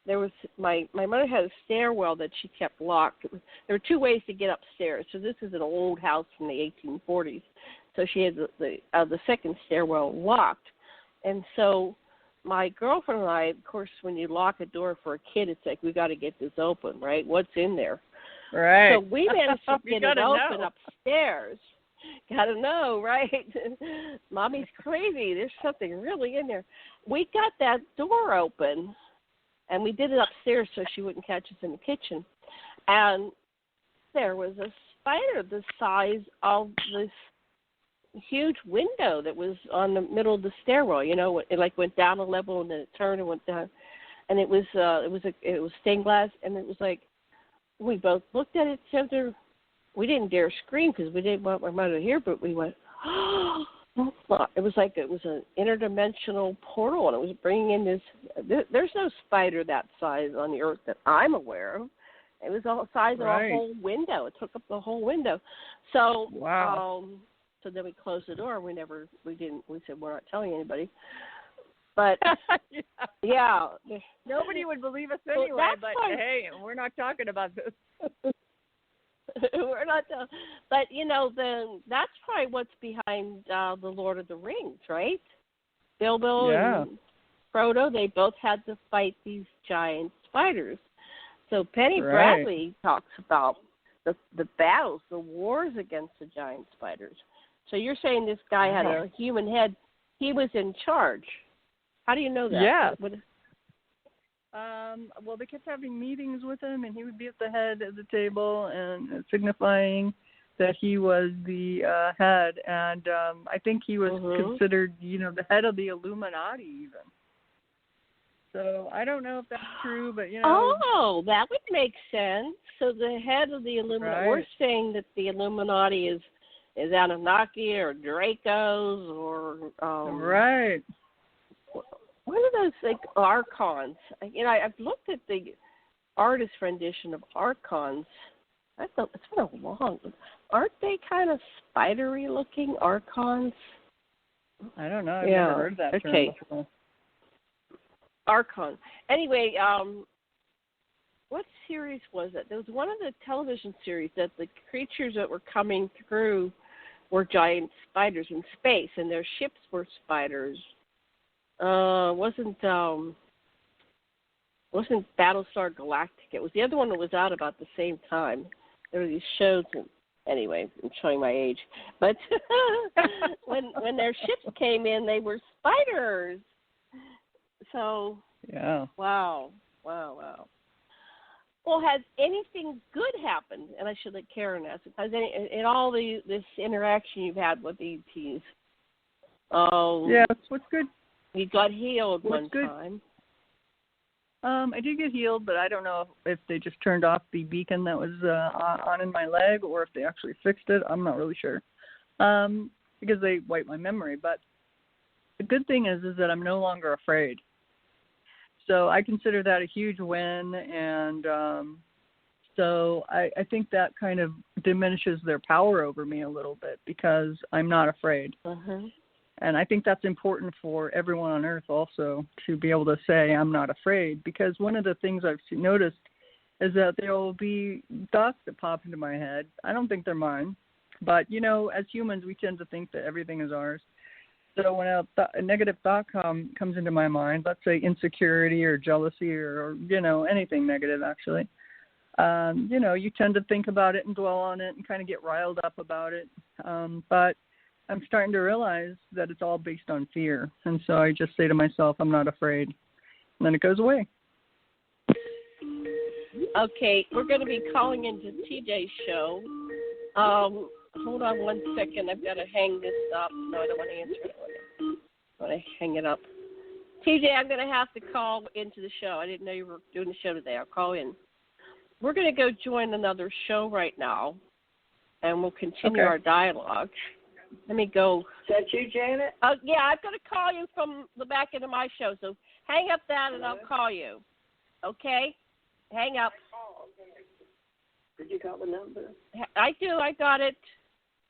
there was my mother had a stairwell that she kept locked. There were two ways to get upstairs. So this is an old house from the 1840s. So she had the second stairwell locked, and so my girlfriend and I, of course, when you lock a door for a kid, it's like, we got to get this open, right? What's in there? Right. So we managed to get it open upstairs. Got to know, right? Mommy's crazy. There's something really in there. We got that door open, and we did it upstairs so she wouldn't catch us in the kitchen. And there was a spider the size of this huge window that was on the middle of the stairwell. It like went down a level and then it turned and went down, and it was stained glass, and it was like we both looked at each other. We didn't dare scream because we didn't want my mother to hear, but we went, "Oh, It was like it was an interdimensional portal, and it was bringing in this. There's no spider that size on the earth that I'm aware of. It was the size of a whole window. It took up the whole window. So, so then we closed the door. We said we're not telling anybody. But yeah, nobody would believe us anyway. But hey, we're not talking about this. We're not, but that's probably what's behind the Lord of the Rings, right? Bilbo and Frodo, they both had to fight these giant spiders. So Penny Bradley talks about the battles, the wars against the giant spiders. So you're saying this guy had a human head? He was in charge. How do you know that? Yeah. Well, they kept having meetings with him, and he would be at the head of the table, and signifying that he was the head. And I think he was considered, the head of the Illuminati, even. So I don't know if that's true, but Oh, that would make sense. So the head of the Illuminati. We're saying that the Illuminati is Anunnaki or Dracos or right. What are those like archons? I've looked at the artist rendition of archons. It's been a long. Aren't they kind of spidery looking archons? I don't know. I've never heard that term before. Archon. Anyway, what series was it? There was one of the television series that the creatures that were coming through were giant spiders in space, and their ships were spiders. Wasn't Battlestar Galactica. It was the other one that was out about the same time. There were these shows. Anyway, I'm showing my age. But when their ships came in, they were spiders. So, wow. Well, has anything good happened? And I should let Karen ask. Has in all this interaction you've had with ETs? Oh, yes. What's good? You got healed one time. I did get healed, but I don't know if they just turned off the beacon that was on in my leg, or if they actually fixed it. I'm not really sure, because they wiped my memory. But the good thing is that I'm no longer afraid. So I consider that a huge win, and so I think that kind of diminishes their power over me a little bit, because I'm not afraid. And I think that's important for everyone on Earth also, to be able to say, I'm not afraid, because one of the things I've noticed is that there will be thoughts that pop into my head. I don't think they're mine, but, as humans, we tend to think that everything is ours. So when a negative thought comes into my mind, let's say insecurity or jealousy or anything negative, actually, you tend to think about it and dwell on it and kind of get riled up about it. But I'm starting to realize that it's all based on fear. And so I just say to myself, I'm not afraid. And then it goes away. Okay, we're going to be calling into TJ's show. Hold on one second. I've got to hang this up. No, I don't want to answer it. I want to hang it up. TJ, I'm going to have to call into the show. I didn't know you were doing the show today. I'll call in. We're going to go join another show right now, and we'll continue our dialogue. Let me go. Is that you, Janet? Yeah, I'm going to call you from the back end of my show. So hang up that, and I'll call you. Okay? Hang up. Oh, okay. Did you call the number? I do. I got it.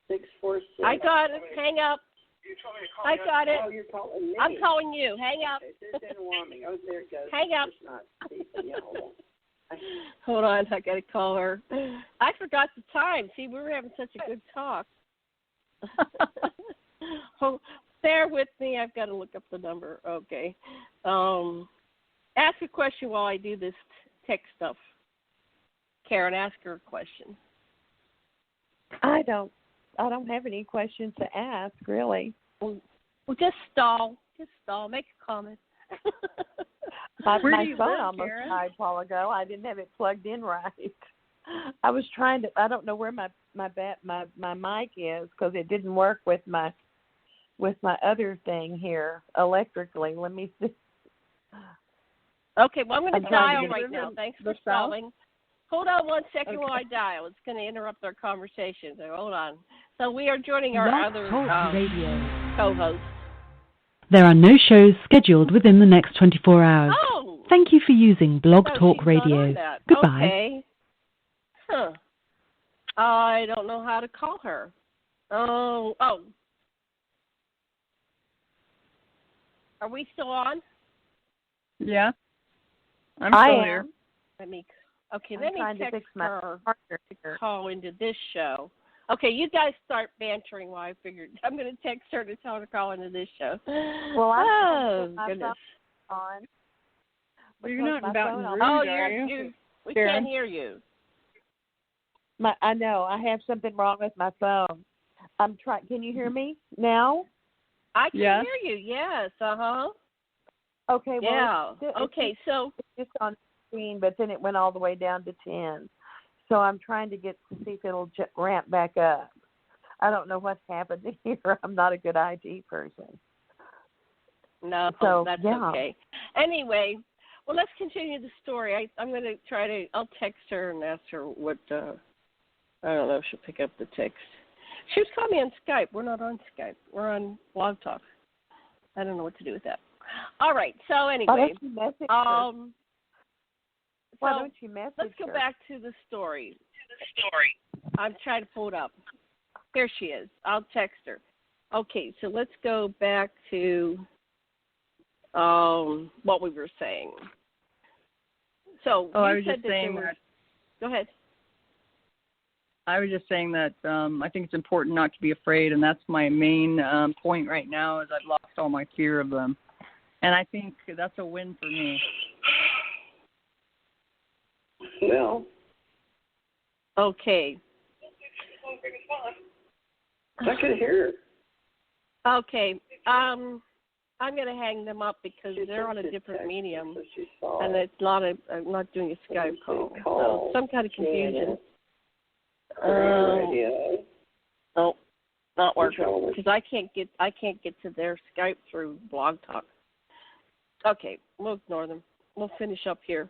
646. I got it. Hang up. You told me to call I got it. Oh, you're calling me. I'm calling you. Hang up. It didn't want me. Oh, there it goes. Hang up. It's not. Yeah, hold on. Hold on. I got to call her. I forgot the time. See, we were having such a good talk. Bear with me. I've got to look up the number. Okay. Ask a question while I do this tech stuff. Karen, ask her a question. I don't have any questions to ask, really. Well, just stall. Just stall. Make a comment. My phone almost died a while ago. I didn't have it plugged in right. I was trying to. I don't know where my mic is, because it didn't work with my other thing here electrically. Let me see. Okay, well, I'm going to dial right now. Thanks for stalling. Hold on one second while I dial. It's going to interrupt our conversation. So hold on. So we are joining our other. Radio. co-host. There are no shows scheduled within the next 24 hours. Oh! Thank you for using Blog No, Talk she's Radio. not on that. Goodbye. Okay. Huh. I don't know how to call her. Oh. Are we still on? Yeah. I'm still here. Let me I'm text fix her partner to here. call into this show. Okay, you guys start bantering while I figured. I'm going to text her to tell her to call into this show. Well, goodness. On. Well, you're not in Baton Rouge, Oh, are you? We Karen? can't hear you. I know. I have something wrong with my phone. I'm trying. Can you hear me now? I can Yes. hear you, yes. Uh-huh. Okay. Well, Yeah. Okay, so. It's just on 15, but then it went all the way down to 10. So I'm trying to see if it'll ramp back up. I don't know what's happened here. I'm not a good IT person. No, So, that's yeah. okay. Anyway, well, let's continue the story. I'm going to I'll text her and ask her what, I don't know if she'll pick up the text. She was calling me on Skype. We're not on Skype. We're on Blog Talk. I don't know what to do with that. All right, so anyway. Why don't you message her? Why So don't you message let's go her? back to the story. I'm trying to pull it up. Here she is. I'll text her. Okay, so let's go back to what we were saying. So I you was said just that saying there was, that. Go ahead. I was just saying that I think it's important not to be afraid, and that's my main point right now. Is I've lost all my fear of them, and I think that's a win for me. Well, Okay. I could hear her. Okay. I'm going to hang them up because they're on a different medium, and it's not I'm not doing a Skype call. So some kind of confusion. No, not working because I can't get to their Skype through Blog Talk. Okay, we'll ignore them. We'll finish up here.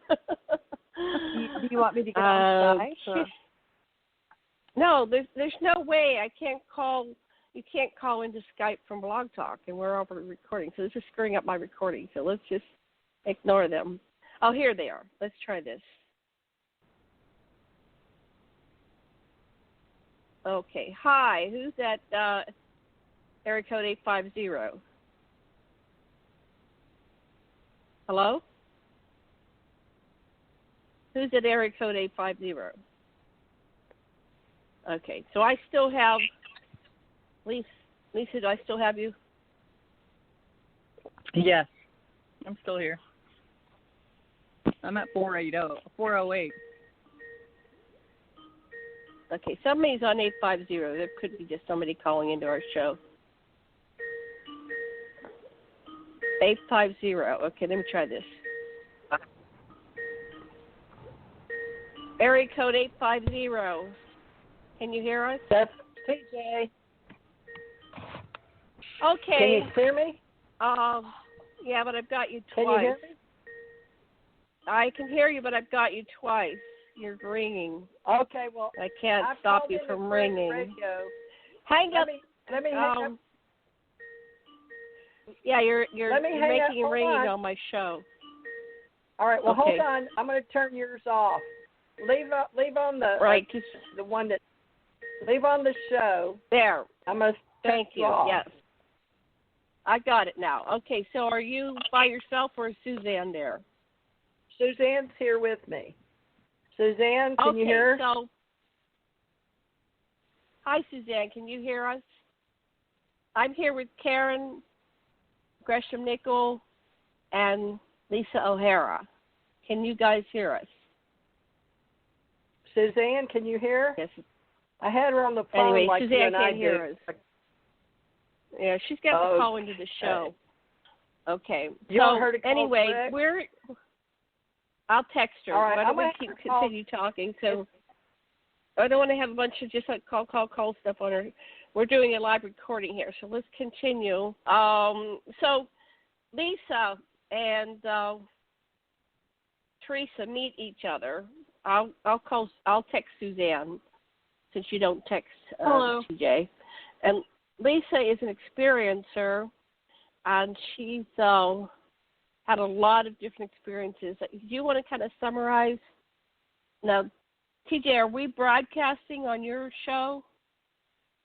Do you want me to get on Skype? Or? No, there's no way I can't call. You can't call into Skype from Blog Talk, and we're over recording, so this is screwing up my recording. So let's just ignore them. Oh, here they are. Let's try this. Okay. Hi. Who's that? Area code 850. Hello? Who's at area code 850? Okay. So I still have Lisa, do I still have you? Yes, I'm still here. I'm at 408. Okay, somebody's on 850. There could be just somebody calling into our show. 850. Okay, let me try this. Area code 850. Can you hear us? That's TJ. Okay. Can you hear me? Yeah, but I've got you twice. Can you hear me? I can hear you, but I've got you twice. You're ringing. Okay, well, I can't I've stop called you in from the ringing. radio. Hang up. Let me hang up. Yeah, you're Let me hang making up. a ringing Hold on my show. All right, well, Okay. hold on. I'm going to turn yours off. Leave on the Right. the one that leave on the show. There. I'm going to Thank you. off. Yes. I got it now. Okay, so are you by yourself or is Suzanne there? Suzanne's here with me. Suzanne, can you hear her? So, hi, Suzanne. Can you hear us? I'm here with Karen, Gresham, Nickell, and Lisa O'Hara. Can you guys hear us? Suzanne, can you hear? Yes. I had her on the phone Anyway, like Suzanne you and I can't hear did. us. Yeah, she's got to call into the show. Okay. You want her to call anyway, Greg? I'll text her. All right, Why don't we call. continue talking? So I don't want to have a bunch of just like call stuff on her. We're doing a live recording here, so let's continue. So Lisa and Theresa meet each other. I'll text Suzanne since you don't text Hello. TJ. And Lisa is an experiencer, and she's had a lot of different experiences. Do you want to kind of summarize? Now, TJ, are we broadcasting on your show,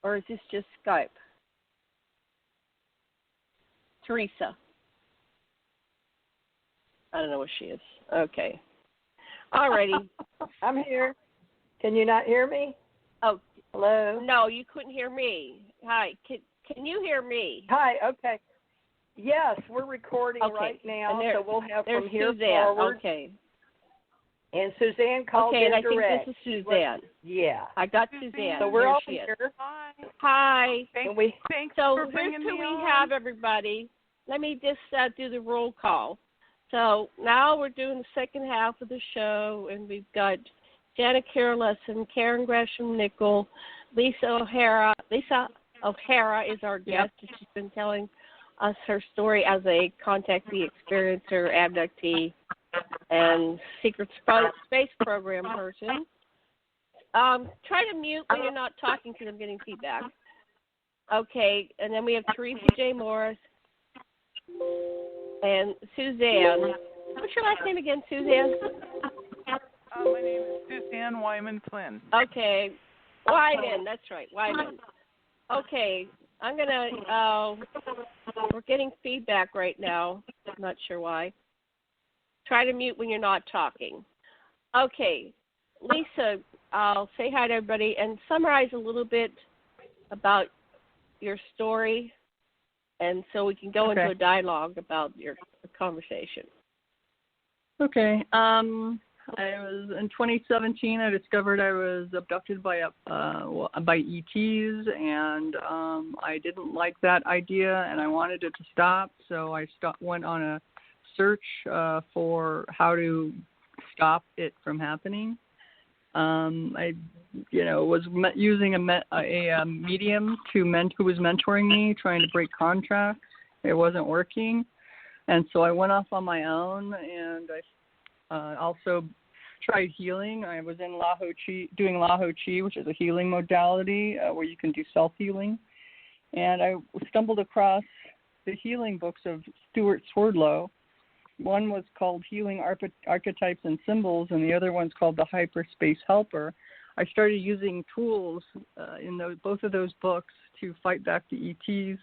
or is this just Skype? Theresa. I don't know where she is. Okay. All righty. I'm here. Can you not hear me? Oh, hello? No, you couldn't hear me. Hi. Can you hear me? Hi, okay. Yes, we're recording right now, so we'll have from here Suzanne. forward. Okay. And Suzanne called in and I direct. think this is Suzanne. Yeah. I got Suzanne. So we're all here. Hi. Here's Thanks so for here's bringing who me we on. have, everybody. Let me just do the roll call. So now we're doing the second half of the show, and we've got Janet Lessin, Karen Gresham, Nickell, Lisa O'Hara. Lisa O'Hara is our guest. Yep. She's been telling us her story as a contactee, experiencer, abductee, and secret space program person. Try to mute when you're not talking because I'm getting feedback. Okay, and then we have Theresa J. Morris and Suzanne. What's your last name again, Suzanne? My name is Suzanne Wyman Flynn. Okay, Wyman, that's right, Wyman. Okay, I'm going to, we're getting feedback right now. I'm not sure why. Try to mute when you're not talking. Okay, Lisa, I'll say hi to everybody and summarize a little bit about your story, and so we can go into a dialogue about your conversation. Okay. I was in 2017. I discovered I was abducted by ETs, and I didn't like that idea, and I wanted it to stop. So I went on a search for how to stop it from happening. I, was using a medium who was mentoring me, trying to break contracts. It wasn't working, and so I went off on my own, and I also tried healing. I was in doing Lao Chi, which is a healing modality where you can do self-healing, and I stumbled across the healing books of Stuart Swerdlow. One was called Healing Archetypes and Symbols, and the other one's called The Hyperspace Helper. I started using tools in both of those books to fight back the ETs,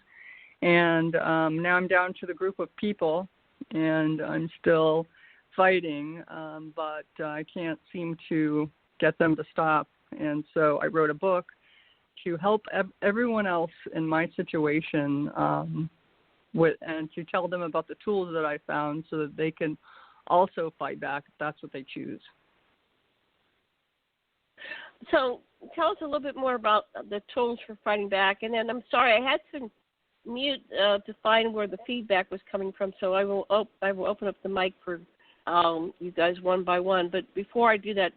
and now I'm down to the group of people, and I'm still fighting, but I can't seem to get them to stop. And so I wrote a book to help everyone else in my situation and to tell them about the tools that I found so that they can also fight back if that's what they choose. So tell us a little bit more about the tools for fighting back. And then I'm sorry, I had to mute to find where the feedback was coming from, so I will open up the mic for you guys one by one. But before I do that,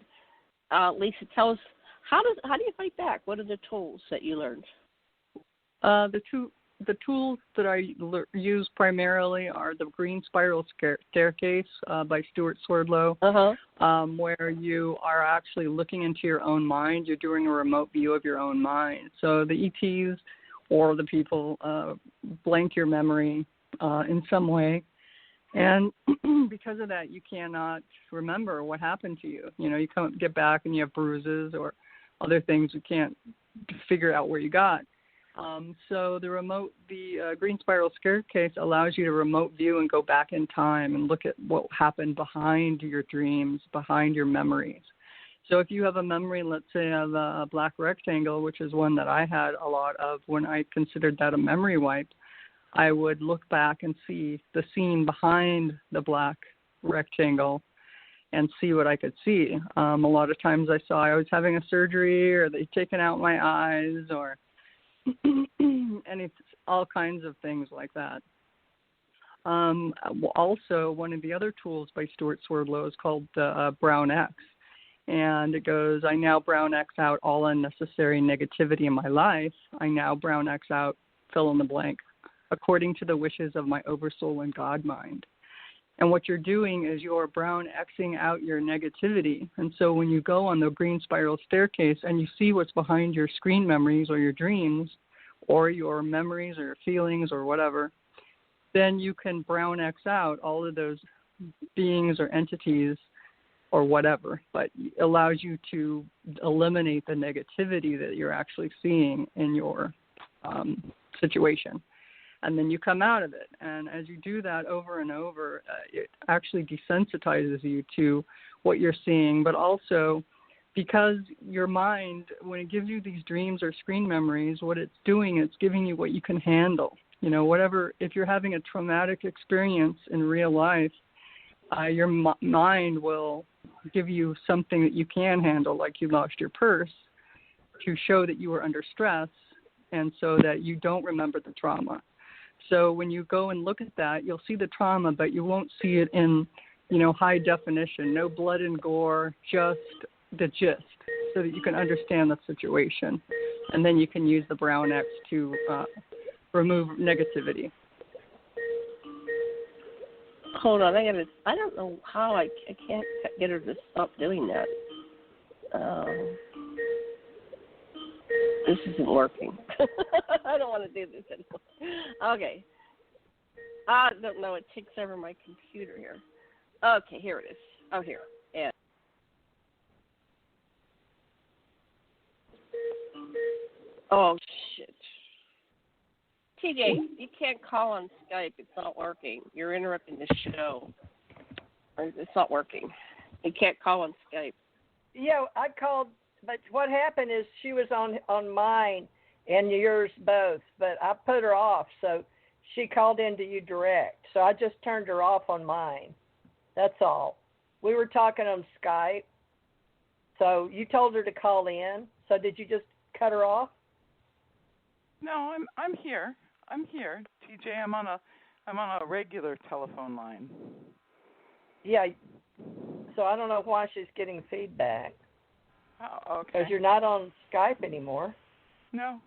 Lisa, tell us, how do you fight back? What are the tools that you learned? The tools that I use primarily are the Green Spiral Staircase by Stuart Swerdlow, where you are actually looking into your own mind. You're doing a remote view of your own mind. So the ETs or the people blank your memory in some way. And because of that, you cannot remember what happened to you. You can't get back and you have bruises or other things. You can't figure out where you got. So the Green Spiral Staircase allows you to remote view and go back in time and look at what happened behind your dreams, behind your memories. So if you have a memory, let's say of a black rectangle, which is one that I had a lot of when I considered that a memory wipe, I would look back and see the scene behind the black rectangle and see what I could see. A lot of times I saw I was having a surgery, or they'd taken out my eyes, or and it's all kinds of things like that. Also, one of the other tools by Stuart Swerdlow is called the Brown X. And it goes, I now Brown X out all unnecessary negativity in my life. I now Brown X out, fill in the blank, according to the wishes of my oversoul and God mind. And what you're doing is you're Brown Xing out your negativity. And so when you go on the Green Spiral Staircase and you see what's behind your screen memories or your dreams or your memories or your feelings or whatever, then you can brown X out all of those beings or entities or whatever, but it allows you to eliminate the negativity that you're actually seeing in your situation. And then you come out of it. And as you do that over and over, it actually desensitizes you to what you're seeing, but also because your mind, when it gives you these dreams or screen memories, what it's doing, it's giving you what you can handle. You know, whatever, if you're having a traumatic experience in real life, your mind will give you something that you can handle, like you lost your purse, to show that you were under stress and so that you don't remember the trauma. So when you go and look at that, you'll see the trauma, but you won't see it in, you know, high definition, no blood and gore, just the gist, so that you can understand the situation. And then you can use the brown X to remove negativity. Hold on, I don't know how I can't get her to stop doing that. This isn't working. I don't want to do this anymore. Okay. I don't know. It takes over my computer here. Okay, here it is. Oh, here. Yeah. Oh, shit. TJ, you can't call on Skype. It's not working. You're interrupting the show. It's not working. You can't call on Skype. Yeah, I called, but what happened is she was on mine and yours both, but I put her off, so she called into you direct. So I just turned her off on mine. That's all. We were talking on Skype, so you told her to call in. So did you just cut her off? No, I'm here. I'm here, TJ. I'm on a regular telephone line. Yeah. So I don't know why she's getting feedback. Oh, okay. Because you're not on Skype anymore. No.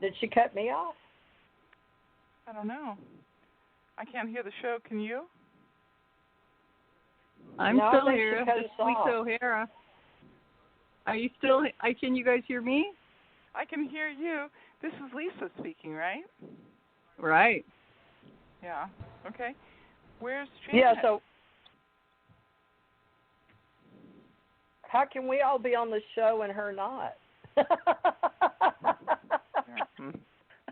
Did she cut me off? I don't know. I can't hear the show. Can you? I'm no, still I think here. she cut This us is Lisa off. O'Hara. Are you still? Can you guys hear me? I can hear you. This is Lisa speaking, right? Right. Yeah. Okay. Where's Janet? Yeah, so how can we all be on the show and her not?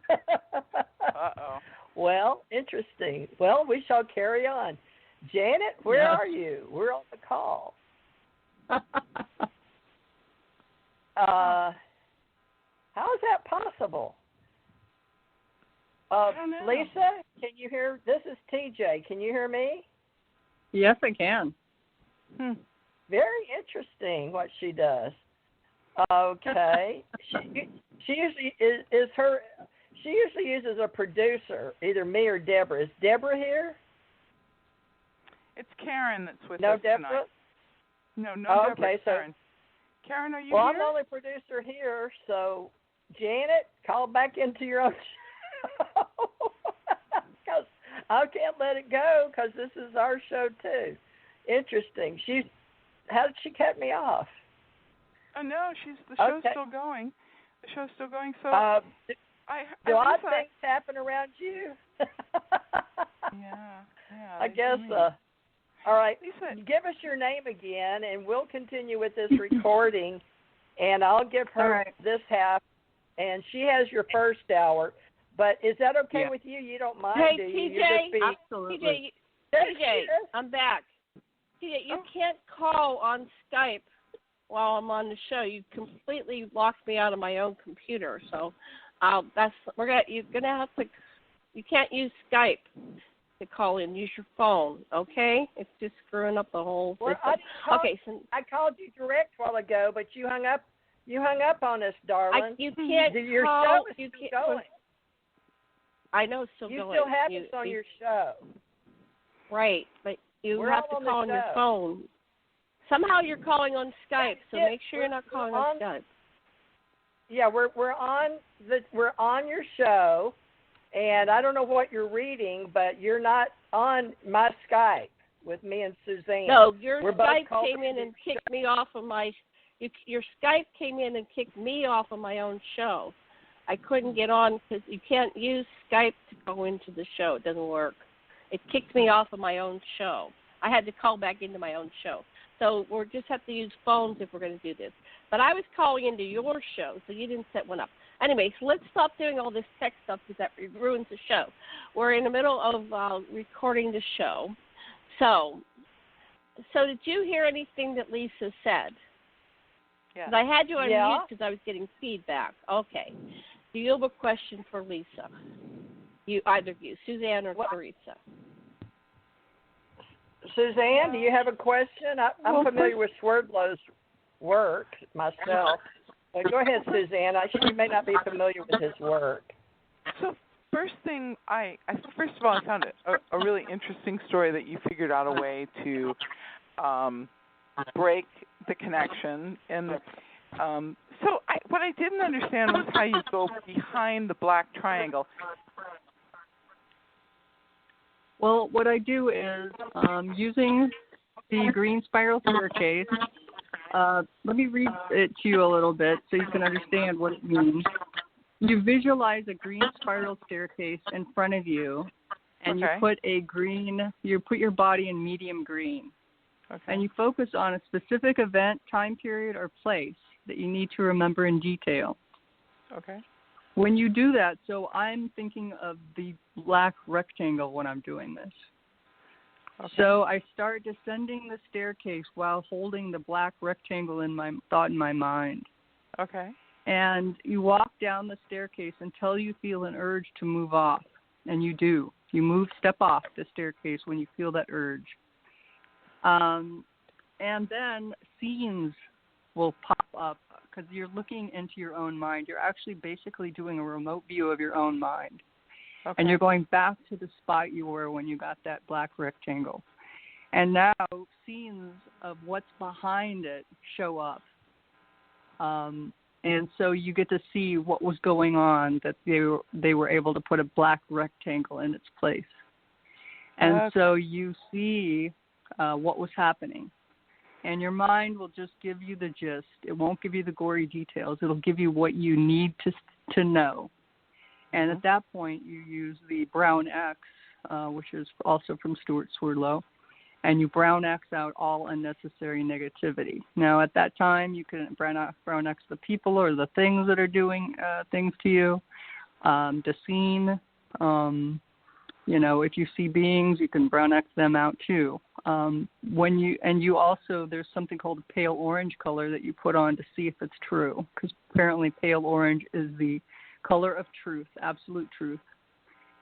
Uh-oh. Well, interesting. Well, we shall carry on. Janet, where are you? We're on the call. How is that possible? I don't know. Lisa, can you hear? This is TJ. Can you hear me? Yes, I can. Very interesting what she does. Okay. she usually is her. She usually uses a producer, either me or Deborah. Is Deborah here? It's Karen that's with No, us Deborah? tonight. No, Oh, Deborah. okay, so Karen. Karen, are you well, here? I'm the only producer here, so Janet, call back into your own show. Because I can't let it go because this is our show too. Interesting. How did she cut me off? Oh no, the show's Okay. still going. The show's still going. So do odd things happen around you? Yeah. I guess. All right. Lisa, give us your name again, and we'll continue with this recording. And I'll give her this half, and she has your first hour. But is that okay with you? You don't mind, Hey, do you? TJ, Absolutely. TJ, I'm back. TJ, you can't call on Skype while I'm on the show. You completely locked me out of my own computer. So, you're gonna have to. You can't use Skype to call in. Use your phone, okay? It's just screwing up the whole system. I called you direct a while ago, but you hung up. You hung up on us, darling. You can't your call. show is still going. I know it's still you going. You still have us on your show. Right, but you We're have to call on your phone. Somehow you're calling on Skype, so make sure you're not calling on Skype. Yeah, we're on your show, and I don't know what you're reading, but you're not on my Skype with me and Suzanne. No, your Skype came in and kicked me off of my. Your Skype came in and kicked me off of my own show. I couldn't get on because you can't use Skype to go into the show. It doesn't work. It kicked me off of my own show. I had to call back into my own show. So we'll just have to use phones if we're going to do this. But I was calling into your show, so you didn't set one up. Anyway, so let's stop doing all this tech stuff because that ruins the show. We're in the middle of recording the show. So did you hear anything that Lisa said? Yeah. I had you on mute because I was getting feedback. Okay. Do you have a question for Lisa? Either of you, Suzanne or Theresa. Suzanne, do you have a question? I'm familiar with Swerdlow's work myself. Go ahead, Suzanne. She may not be familiar with his work. So first thing, first of all, I found a really interesting story that you figured out a way to break the connection. And what I didn't understand was how you go behind the black triangle. Well, what I do is using the green spiral staircase. Let me read it to you a little bit so you can understand what it means. You visualize a green spiral staircase in front of you, and you put your body in medium green. Okay. And you focus on a specific event, time period, or place that you need to remember in detail. Okay. When you do that, so I'm thinking of the black rectangle when I'm doing this. Okay. So I start descending the staircase while holding the black rectangle in my thought in my mind. Okay. And you walk down the staircase until you feel an urge to move off. And you do. You step off the staircase when you feel that urge. And then scenes will pop up because you're looking into your own mind. You're actually basically doing a remote view of your own mind. Okay. And you're going back to the spot you were when you got that black rectangle. And now scenes of what's behind it show up. And so you get to see what was going on, that they were able to put a black rectangle in its place. And so you see what was happening. And your mind will just give you the gist. It won't give you the gory details. It'll give you what you need to know. And at that point, you use the brown X, which is also from Stuart Swerdlow, and you brown X out all unnecessary negativity. Now, at that time, you can brown X the people or the things that are doing things to you, the scene. If you see beings, you can brown X them out too. There's something called a pale orange color that you put on to see if it's true, because apparently pale orange is the color of truth, absolute truth.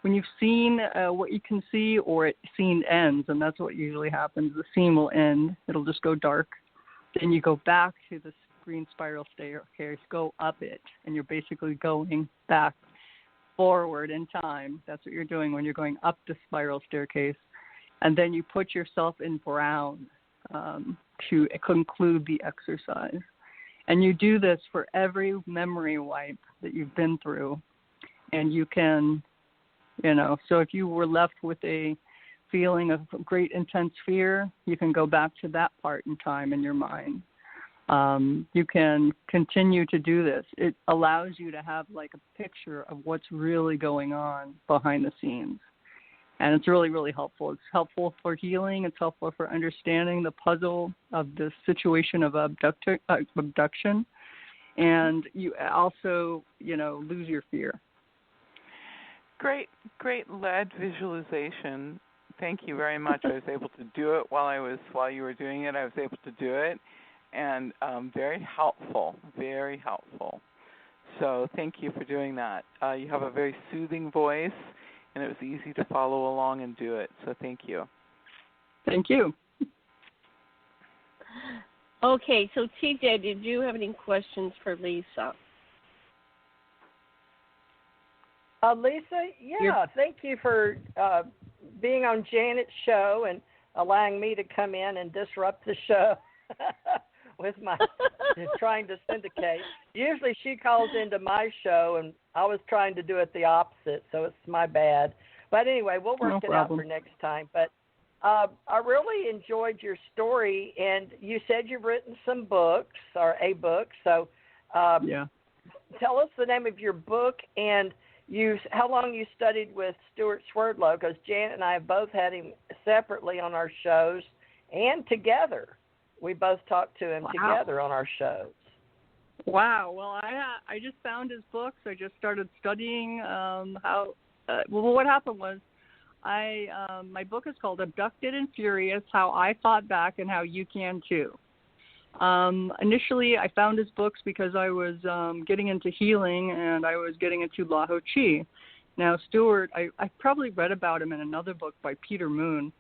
When you've seen what you can see, or scene ends, and that's what usually happens, the scene will end. It'll just go dark. Then you go back to the green spiral staircase, go up it, and you're basically going back forward in time. That's what you're doing when you're going up the spiral staircase. And then you put yourself in brown to conclude the exercise. And you do this for every memory wipe that you've been through. And you can, so if you were left with a feeling of great intense fear, you can go back to that part in time in your mind. You can continue to do this. It allows you to have like a picture of what's really going on behind the scenes. And it's really, really helpful. It's helpful for healing. It's helpful for understanding the puzzle of the situation of abduction. And you also, lose your fear. Great lead visualization. Thank you very much. I was able to do it while you were doing it. I was able to do it. And very helpful. So thank you for doing that. You have a very soothing voice, and it was easy to follow along and do it. So thank you. Thank you. Okay, so TJ, did you have any questions for Lisa? Lisa, thank you for being on Janet's show and allowing me to come in and disrupt the show. With my trying to syndicate. Usually she calls into my show, and I was trying to do it the opposite, so it's my bad. But anyway, we'll work it out for next time. But I really enjoyed your story, and you said you've written some books, or a book. So tell us the name of your book and how long you studied with Stuart Swerdlow, because Janet and I have both had him separately on our shows and together. We both talked to him together on our shows. Wow. Well, I just found his books. I just started studying what happened was my book is called Abducted and Furious, How I Fought Back and How You Can Too. Initially, I found his books because I was getting into healing and I was getting into Lao Chi. Now, Stuart, I probably read about him in another book by Peter Moon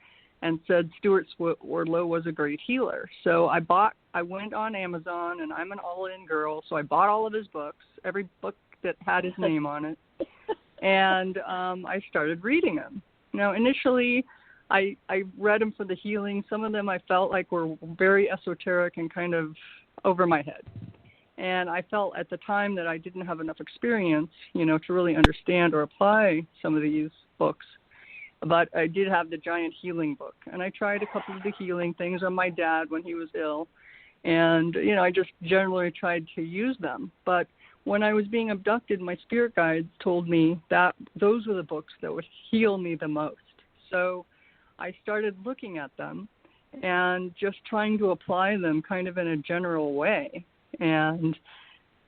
and said Stuart Swerdlow was a great healer. So I went on Amazon, and I'm an all-in girl, so I bought all of his books, every book that had his name on it, and I started reading them. Now, initially, I read them for the healing. Some of them I felt like were very esoteric and kind of over my head. And I felt at the time that I didn't have enough experience, to really understand or apply some of these books. But I did have the giant healing book. And I tried a couple of the healing things on my dad when he was ill. And, I just generally tried to use them. But when I was being abducted, my spirit guides told me that those were the books that would heal me the most. So I started looking at them and just trying to apply them kind of in a general way. And,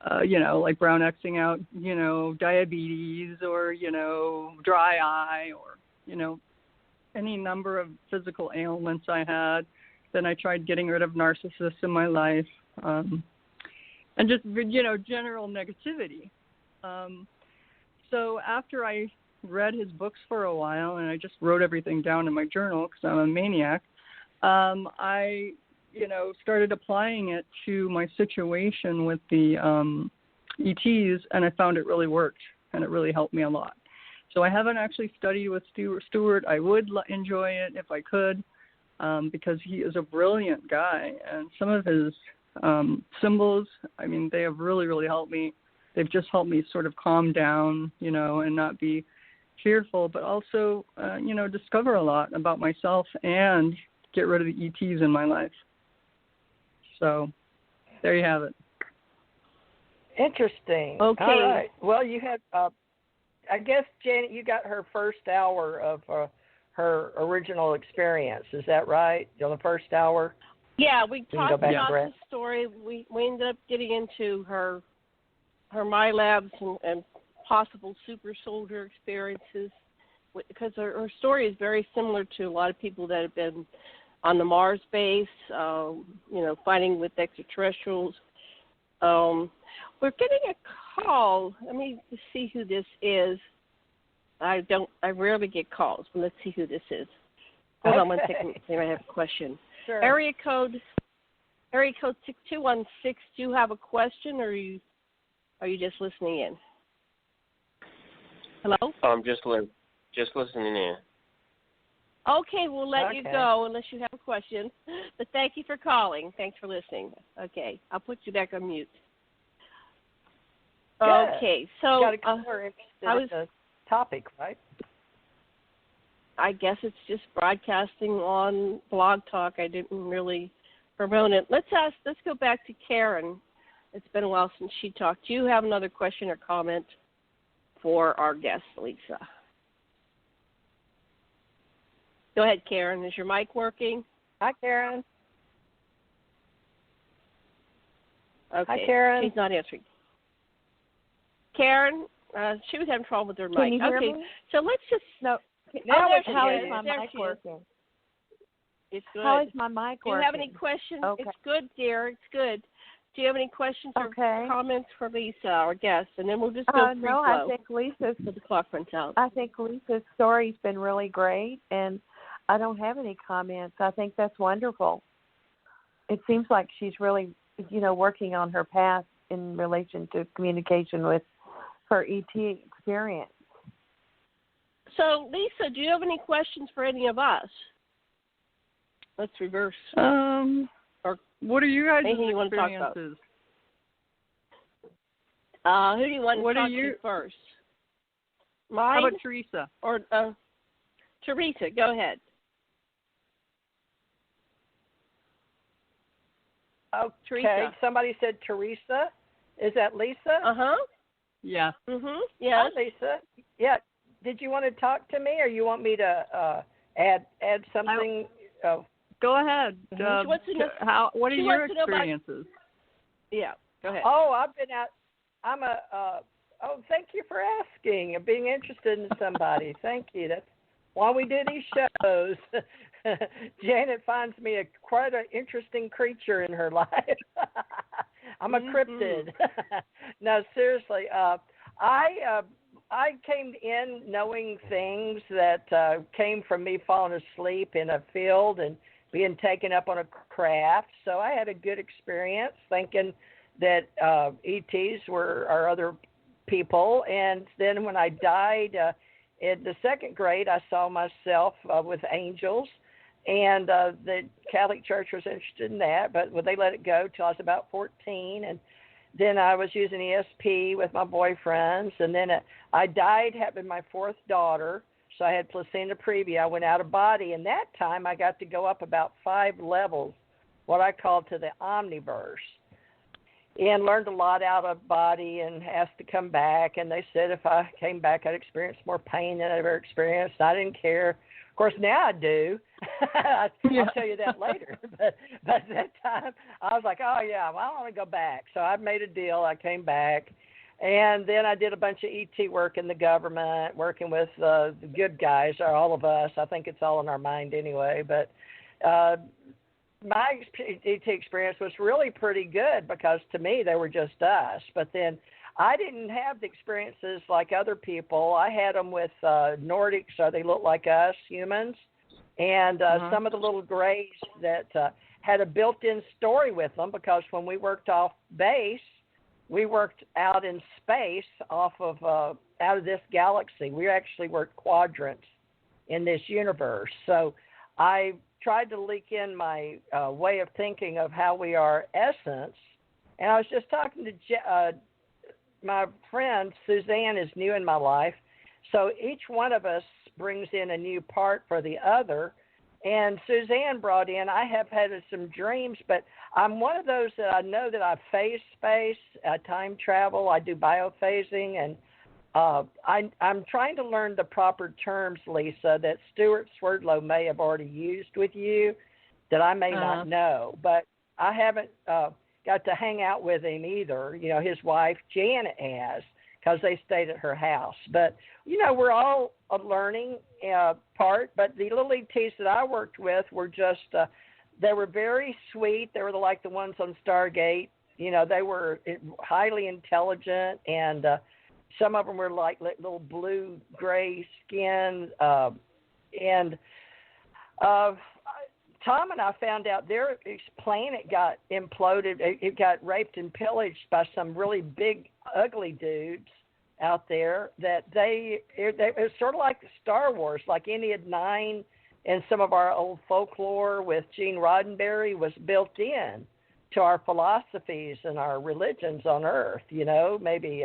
like brown Xing out, diabetes or, dry eye or, any number of physical ailments I had. Then I tried getting rid of narcissists in my life and just, general negativity. So after I read his books for a while and I just wrote everything down in my journal because I'm a maniac, I started applying it to my situation with the ETs, and I found it really worked, and it really helped me a lot. So I haven't actually studied with Stuart. I would enjoy it if I could, because he is a brilliant guy, and some of his symbols, they have really, really helped me. They've just helped me sort of calm down, and not be fearful, but also, discover a lot about myself and get rid of the ETs in my life. So there you have it. Interesting. Okay. All right. Well, you had, I guess, Janet, you got her first hour of her original experience. Is that right? The first hour? Yeah, we talked about the story. We ended up getting into her MyLabs and possible super soldier experiences, because her story is very similar to a lot of people that have been on the Mars base, fighting with extraterrestrials. We're getting a call. Let me see who this is. I rarely get calls, but let's see who this is. Hold on one second. I have a question. Sure. Area code 6216. Do you have a question, or are you just listening in? Hello? I'm just listening in. Okay, we'll let you go unless you have a question. But thank you for calling. Thanks for listening. Okay, I'll put you back on mute. Good. Okay, so got a caller interested in the topic, right? I guess it's just broadcasting on Blog Talk. I didn't really promote it. Let's go back to Karen. It's been a while since she talked. Do you have another question or comment for our guest, Lisa? Go ahead, Karen. Is your mic working? Hi, Karen. Okay. Hi, Karen. She's not answering. Karen, she was having trouble with her mic. Can you hear me? So let's just... No. How is my mic working? It's good. How is my mic working? Do you have any questions? Okay. It's good, dear. It's good. Do you have any questions or comments for Lisa, our guest? And then we'll just go free flow. I think Lisa's... So the clock runs out. I think Lisa's story's been really great, and I don't have any comments. I think that's wonderful. It seems like she's really, working on her path in relation to communication with her ET experience. So, Lisa, do you have any questions for any of us? Let's reverse. Or what are you guys' anything you want to talk experiences? About? Who do you want to talk to first? Mine? How about Theresa? Or Theresa, go ahead. Okay. Theresa. Somebody said Theresa. Is that Lisa? Yeah. Yeah. Hi, Lisa. Yeah. Did you want to talk to me, or you want me to add something? Go ahead. What are your experiences? Yeah. Go ahead. Oh, I've been out. Thank you for asking and being interested in somebody. Thank you. That's why we do these shows. Janet finds me quite an interesting creature in her life. I'm a cryptid. No, seriously. I came in knowing things that came from me falling asleep in a field and being taken up on a craft. So I had a good experience thinking that ETs are other people. And then when I died in the second grade, I saw myself with angels. And the Catholic Church was interested in that, but they let it go till I was about 14. And then I was using ESP with my boyfriends. And then I died having my fourth daughter, so I had placenta previa. I went out of body. And that time I got to go up about 5 levels, what I call to the omniverse, and learned a lot out of body and asked to come back. And they said if I came back, I'd experience more pain than I'd ever experienced. I didn't care. Of course, now I do. I'll tell you that later. But at that time, I was like, oh, yeah, well, I want to go back. So I made a deal. I came back. And then I did a bunch of ET work in the government, working with the good guys, or all of us. I think it's all in our mind anyway. But my ET experience was really pretty good because to me they were just us. But then I didn't have the experiences like other people. I had them with Nordics, so they look like us, humans, and some of the little Gres that had a built-in story with them because when we worked off base, we worked out in space off of out of this galaxy. We actually worked quadrants in this universe. So I tried to leak in my way of thinking of how we are essence. And I was just talking to my friend Suzanne is new in my life. So each one of us brings in a new part for the other. And Suzanne brought in, I have had some dreams, but I'm one of those that I know that I phase space, time travel, I do biophasing, and I'm trying to learn the proper terms, Lisa, that Stuart Swerdlow may have already used with you that I may not know. But I haven't got to hang out with him either. You know, his wife, Janet, has, because they stayed at her house. But, you know, we're all a learning part. But the little ETs that I worked with were just, they were very sweet. They were like the ones on Stargate. You know, they were highly intelligent, and some of them were like little blue-gray skin. Tom and I found out their planet got imploded. It got raped and pillaged by some really big, ugly dudes out there. That it was sort of like Star Wars, like Ennead 9 and some of our old folklore with Gene Roddenberry was built in to our philosophies and our religions on Earth. You know, maybe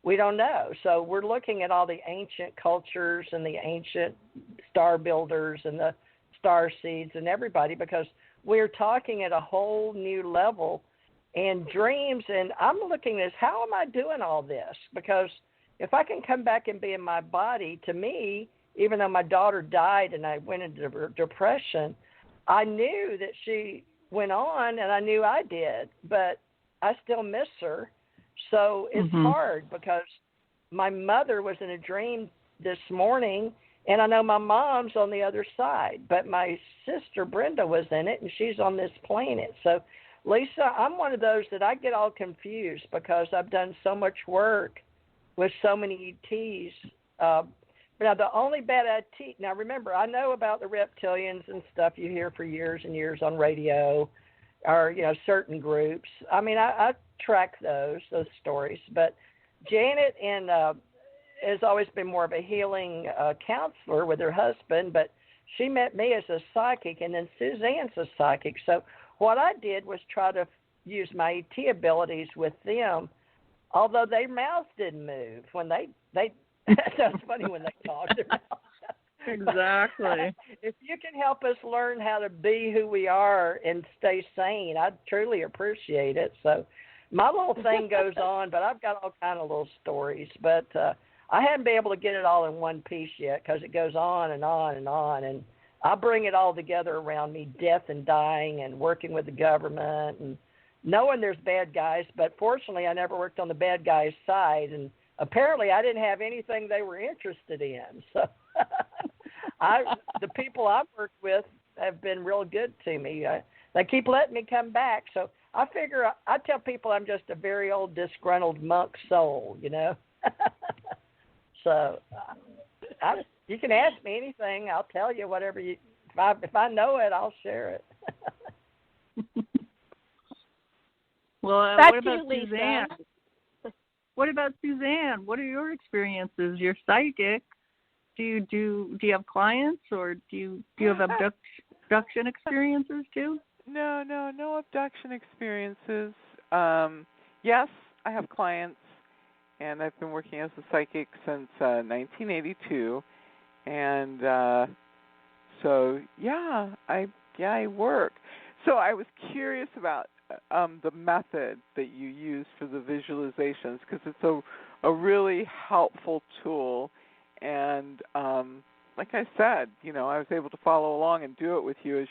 we don't know. So we're looking at all the ancient cultures and the ancient star builders and the star seeds and everybody, because we're talking at a whole new level and dreams. And I'm looking at this, how am I doing all this? Because if I can come back and be in my body, to me, even though my daughter died and I went into depression, I knew that she went on and I knew I did, but I still miss her. So it's hard because my mother was in a dream this morning, and I know my mom's on the other side, but my sister Brenda was in it, and she's on this planet. So, Lisa, I'm one of those that I get all confused because I've done so much work with so many ETs. Now, the only bad ET, now remember, I know about the reptilians and stuff you hear for years and years on radio, or, you know, certain groups. I mean, I track those stories, but Janet and has always been more of a healing counselor with her husband, but she met me as a psychic, and then Suzanne's a psychic. So what I did was try to use my ET abilities with them, although their mouths didn't move when they that's funny when they talk. Their mouths. Exactly. If you can help us learn how to be who we are and stay sane, I'd truly appreciate it. So My little thing goes on, but I've got all kind of little stories. But I haven't been able to get it all in one piece yet because it goes on and on and on. And I bring it all together around me, death and dying and working with the government and knowing there's bad guys. But fortunately, I never worked on the bad guys' side. And apparently I didn't have anything they were interested in. So the people I've worked with have been real good to me. They keep letting me come back. So I figure I tell people I'm just a very old disgruntled monk soul, you know. So you can ask me anything. I'll tell you whatever you. If I know it, I'll share it. Well, Back what to about you, Suzanne? What about Suzanne? What are your experiences? You're psychic. Do you have clients, or do you have abduction experiences too? No abduction experiences. Yes, I have clients, and I've been working as a psychic since 1982, and so I work. So I was curious about the method that you use for the visualizations, because it's a really helpful tool, and like I said, you know, I was able to follow along and do it with you as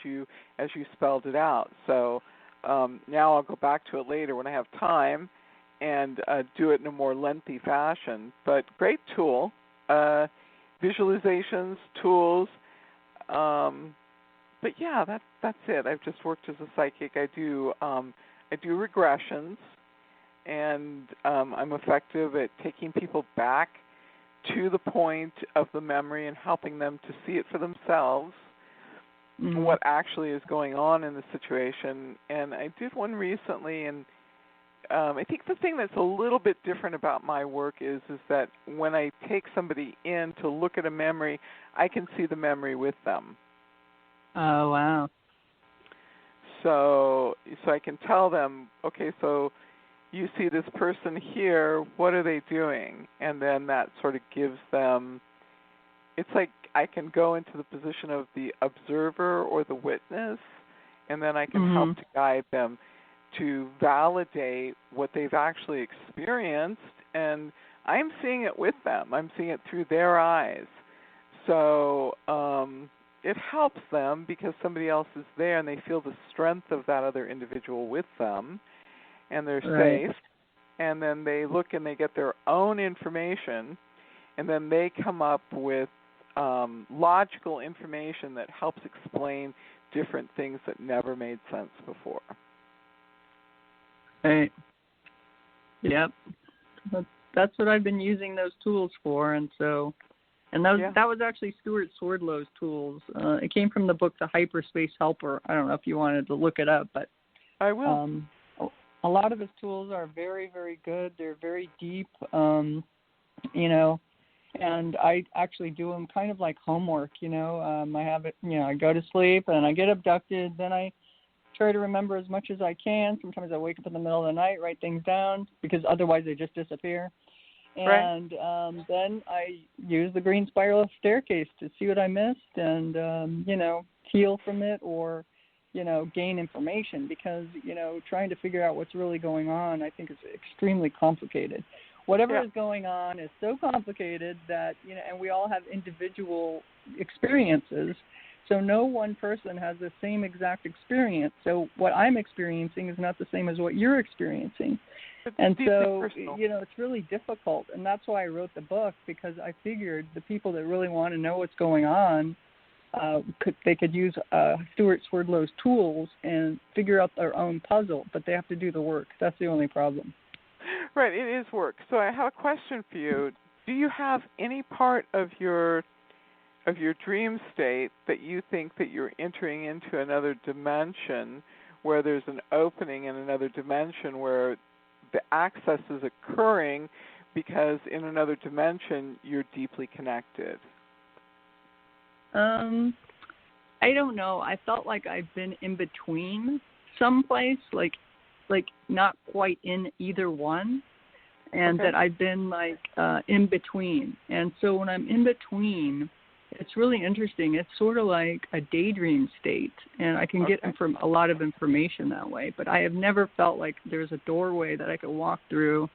you spelled it out. So now I'll go back to it later when I have time and do it in a more lengthy fashion. But great tool, visualizations, tools. But yeah, that's it. I've just worked as a psychic. I do regressions, and I'm effective at taking people back to the point of the memory and helping them to see it for themselves, what actually is going on in the situation. And I did one recently, and I think the thing that's a little bit different about my work is that when I take somebody in to look at a memory, I can see the memory with them. Oh, wow. So I can tell them, okay, so you see this person here, what are they doing? And then that sort of gives them, it's like I can go into the position of the observer or the witness, and then I can help to guide them to validate what they've actually experienced, and I'm seeing it with them. I'm seeing it through their eyes. So it helps them because somebody else is there and they feel the strength of that other individual with them, and they're safe. And then they look and they get their own information, and then they come up with logical information that helps explain different things that never made sense before. Right. Yep. That's what I've been using those tools for, and that was actually Stuart Swerdlow's tools. It came from the book The Hyperspace Helper. I don't know if you wanted to look it up, but I will. A lot of his tools are very, very good. They're very deep, you know, and I actually do them kind of like homework, you know. I have it, you know, I go to sleep and I get abducted. Then I try to remember as much as I can. Sometimes I wake up in the middle of the night, write things down, because otherwise they just disappear. And then I use the green spiral staircase to see what I missed and, you know, heal from it or, you know, gain information, because, you know, trying to figure out what's really going on, I think, is extremely complicated. Whatever is going on is so complicated that, you know, and we all have individual experiences, so no one person has the same exact experience. So what I'm experiencing is not the same as what you're experiencing. And so, personal. You know, it's really difficult, and that's why I wrote the book, because I figured the people that really want to know what's going on, they could use Stuart Swerdlow's tools and figure out their own puzzle, but they have to do the work. That's the only problem. Right, it is work. So I have a question for you. Do you have any part of your dream state that you think that you're entering into another dimension, where there's an opening in another dimension where the access is occurring because in another dimension you're deeply connected? I don't know. I felt like I've been in between someplace, like not quite in either one, and that I've been like in between. And so when I'm in between, it's really interesting. It's sort of like a daydream state, and I can get a lot of information that way. But I have never felt like there's a doorway that I could walk through.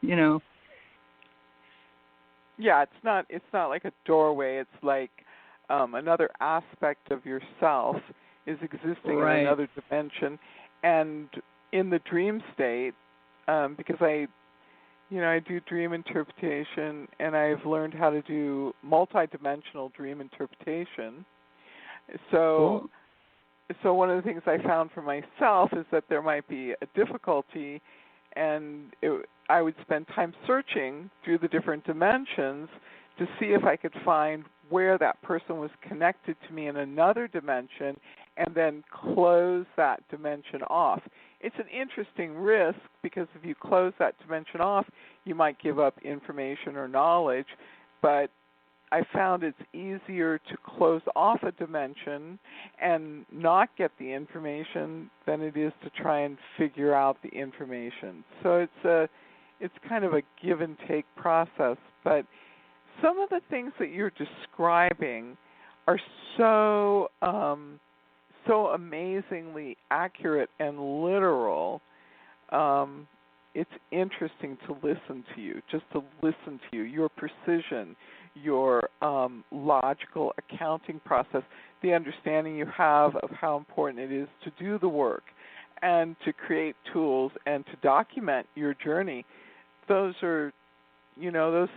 Yeah, it's not like a doorway. It's like another aspect of yourself is existing in another dimension, and in the dream state, because I do dream interpretation, and I've learned how to do multidimensional dream interpretation. So one of the things I found for myself is that there might be a difficulty, and I would spend time searching through the different dimensions to see if I could find where that person was connected to me in another dimension, and then close that dimension off. It's an interesting risk, because if you close that dimension off, you might give up information or knowledge, but I found it's easier to close off a dimension and not get the information than it is to try and figure out the information. So it's kind of a give and take process, but some of the things that you're describing are so amazingly accurate and literal. It's interesting to listen to you, just to listen to you, your precision, your logical accounting process, the understanding you have of how important it is to do the work and to create tools and to document your journey. Those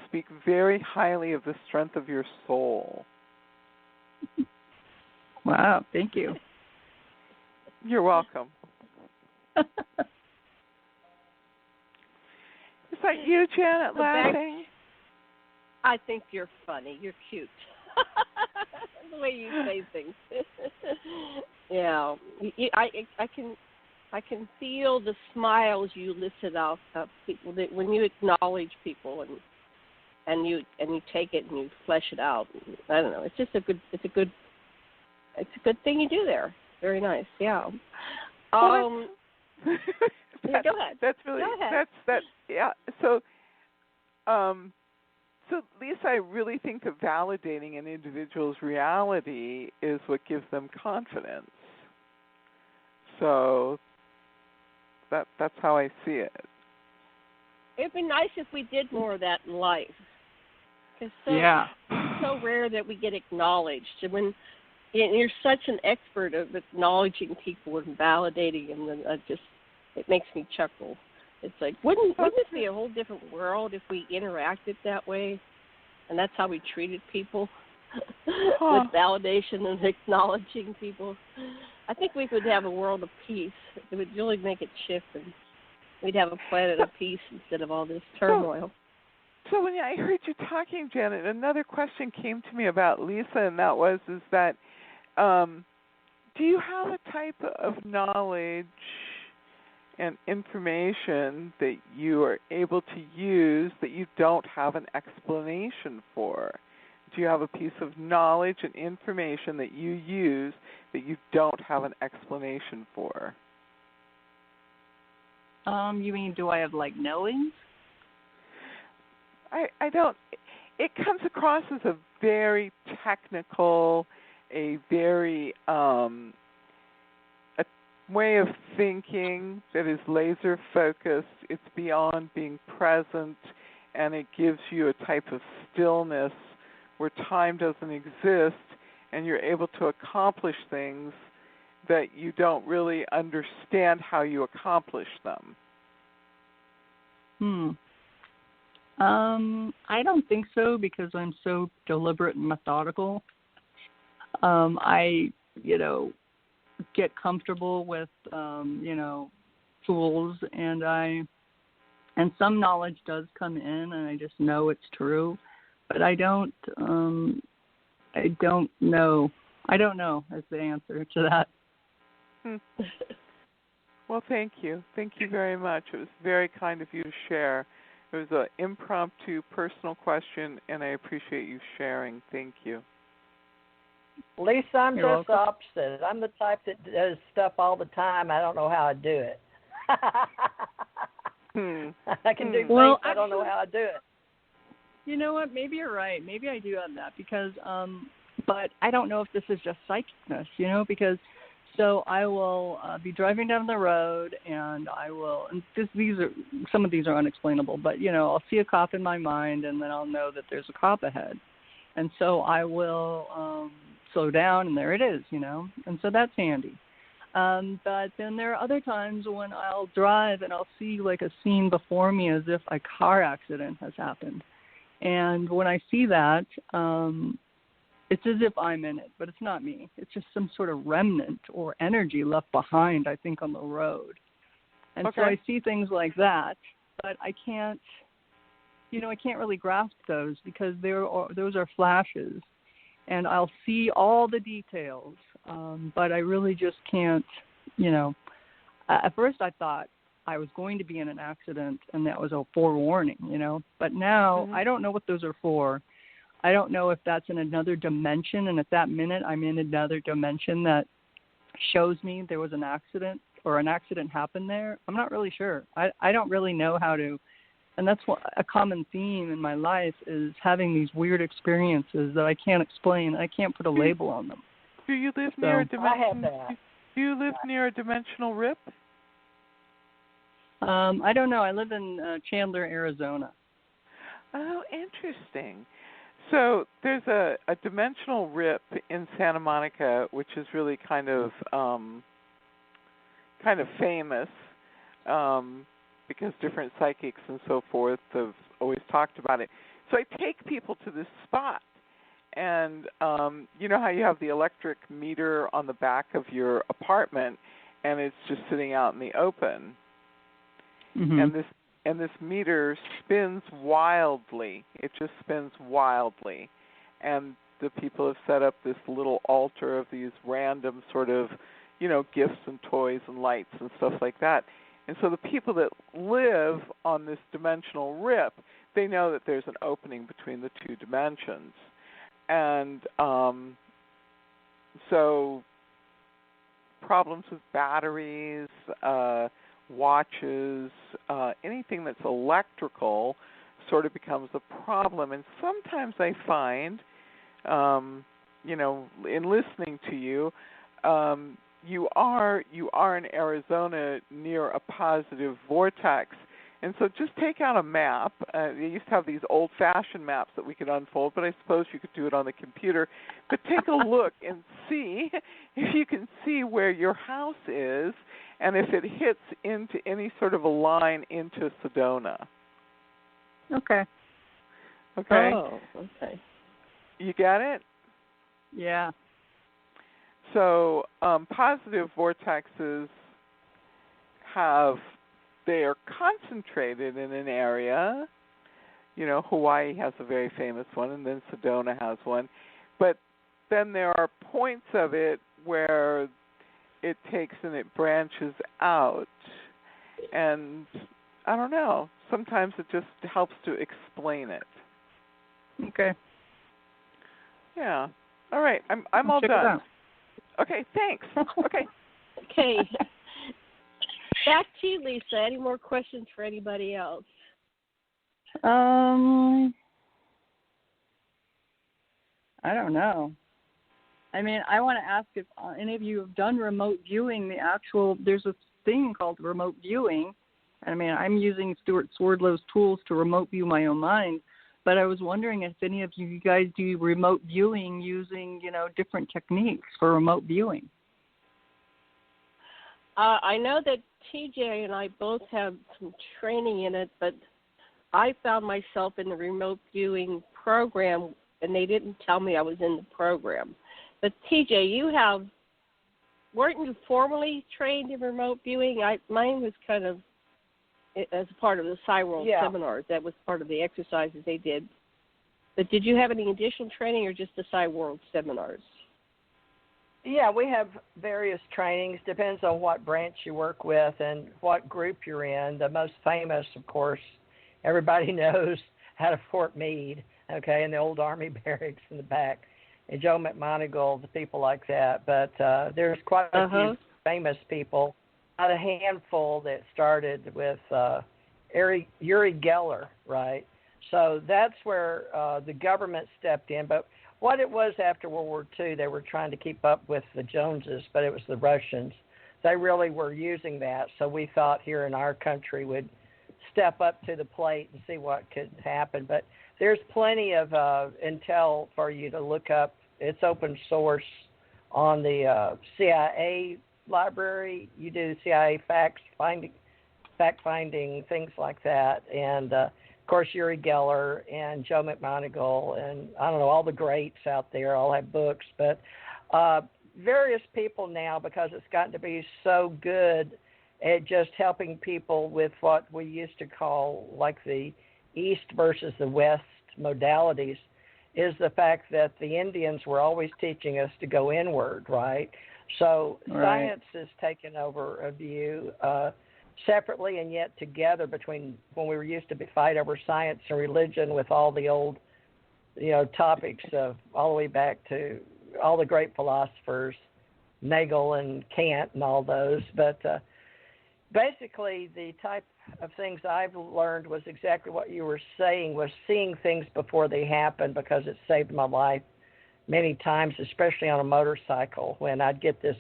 speak very highly of the strength of your soul. Wow, thank you. You're welcome. Is that you, Janet, laughing? I think you're funny. You're cute. The way you say things. Yeah, I can feel the smiles you elicit off of people that when you acknowledge people and you take it and you flesh it out. I don't know. It's just a good thing you do there. Very nice. Yeah. Go ahead. That's really Go ahead. Yeah. So Lisa, I really think that validating an individual's reality is what gives them confidence. So that's how I see it. It'd be nice if we did more of that in life. It's so rare that we get acknowledged. And when you're such an expert of acknowledging people and validating them, and it makes me chuckle. It's like, wouldn't this be a whole different world if we interacted that way? And that's how we treated people, with validation and acknowledging people. I think we could have a world of peace. It would really make it shift, and we'd have a planet of peace instead of all this turmoil. So when I heard you talking, Janet, another question came to me about Lisa, and that was, do you have a type of knowledge and information that you are able to use that you don't have an explanation for? Do you have a piece of knowledge and information that you use that you don't have an explanation for? You mean, do I have knowings? I don't. It comes across as a very technical, a very a way of thinking that is laser focused. It's beyond being present, and it gives you a type of stillness where time doesn't exist, and you're able to accomplish things that you don't really understand how you accomplish them. I don't think so, because I'm so deliberate and methodical. I get comfortable with tools, and some knowledge does come in, and I just know it's true, but I don't know is the answer to that. Well, thank you. Thank you very much. It was very kind of you to share. It was an impromptu personal question, and I appreciate you sharing. Thank you. Lisa, I'm You're just the opposite. I'm the type that does stuff all the time. I don't know how I do it. I can do things, I don't know how I do it. You know what? Maybe you're right. Maybe I do have that, because but I don't know if this is just psychicness, because so I will be driving down the road and some of these are unexplainable, but, I'll see a cop in my mind and then I'll know that there's a cop ahead. And so I will slow down and there it is, and so that's handy. But then there are other times when I'll drive and I'll see like a scene before me as if a car accident has happened. And when I see that, it's as if I'm in it, but it's not me. It's just some sort of remnant or energy left behind, I think, on the road. And so I see things like that, but I can't really grasp those because those are flashes. And I'll see all the details, but I really just can't, At first I thought I was going to be in an accident and that was a forewarning, But now I don't know what those are for. I don't know if that's in another dimension, and at that minute I'm in another dimension that shows me there was an accident or an accident happened there. I'm not really sure. I don't really know how to. And that's a common theme in my life is having these weird experiences that I can't explain. I can't put a label on them. Do you live near a dimension? I have that. Do you live near a dimensional rip? I don't know. I live in Chandler, Arizona. Oh, interesting. So there's a dimensional rip in Santa Monica, which is really kind of famous. Because different psychics and so forth have always talked about it. So I take people to this spot, and you know how you have the electric meter on the back of your apartment, and it's just sitting out in the open, and this meter spins wildly. It just spins wildly, and the people have set up this little altar of these random sort of, gifts and toys and lights and stuff like that. And so the people that live on this dimensional rip, they know that there's an opening between the two dimensions. And so problems with batteries, watches, anything that's electrical sort of becomes a problem. And sometimes I find, in listening to you, you are in Arizona near a positive vortex, and so just take out a map. They used to have these old-fashioned maps that we could unfold, but I suppose you could do it on the computer. But take a look and see if you can see where your house is, and if it hits into any sort of a line into Sedona. Okay. Okay. Oh, okay. You get it? Yeah. So positive vortexes they are concentrated in an area. Hawaii has a very famous one, and then Sedona has one. But then there are points of it where it takes and it branches out. And I don't know. Sometimes it just helps to explain it. Okay. Yeah. All right. I'm all check done. It out. Okay, thanks. Okay. Okay. Back to you, Lisa. Any more questions for anybody else? I don't know. I mean, I want to ask if any of you have done remote viewing. There's a thing called remote viewing. I mean, I'm using Stuart Swerdlow's tools to remote view my own mind. But I was wondering if any of you guys do remote viewing using, different techniques for remote viewing. I know that TJ and I both have some training in it, but I found myself in the remote viewing program, and they didn't tell me I was in the program. But TJ, weren't you formally trained in remote viewing? Mine was kind of as part of the PsyWorld seminars. That was part of the exercises they did. But did you have any additional training or just the PsyWorld seminars? Yeah, we have various trainings. Depends on what branch you work with and what group you're in. The most famous, of course, everybody knows out of Fort Meade, okay, and the old Army barracks in the back, and Joe McMoneagle, the people like that. But there's quite a few famous people. Not a handful that started with Uri Geller, right? So that's where the government stepped in. But what it was after World War II. They were trying to keep up with the Joneses, but it was the Russians. They really were using that, so we thought here in our country would step up to the plate and see what could happen. But there's plenty of intel for you to look up. It's open source on the CIA library. You do CIA fact-finding, things like that. And, of course, Uri Geller and Joe McMoneagle and, I don't know, all the greats out there all have books. But various people now, because it's gotten to be so good at just helping people with what we used to call like the East versus the West modalities, is the fact that the Indians were always teaching us to go inward, right? So science has taken over a view separately and yet together between when we were used to fight over science and religion with all the old, topics of all the way back to all the great philosophers, Nickell and Kant and all those. But basically the type of things I've learned was exactly what you were saying, was seeing things before they happen, because it saved my life many times, especially on a motorcycle, when I'd get this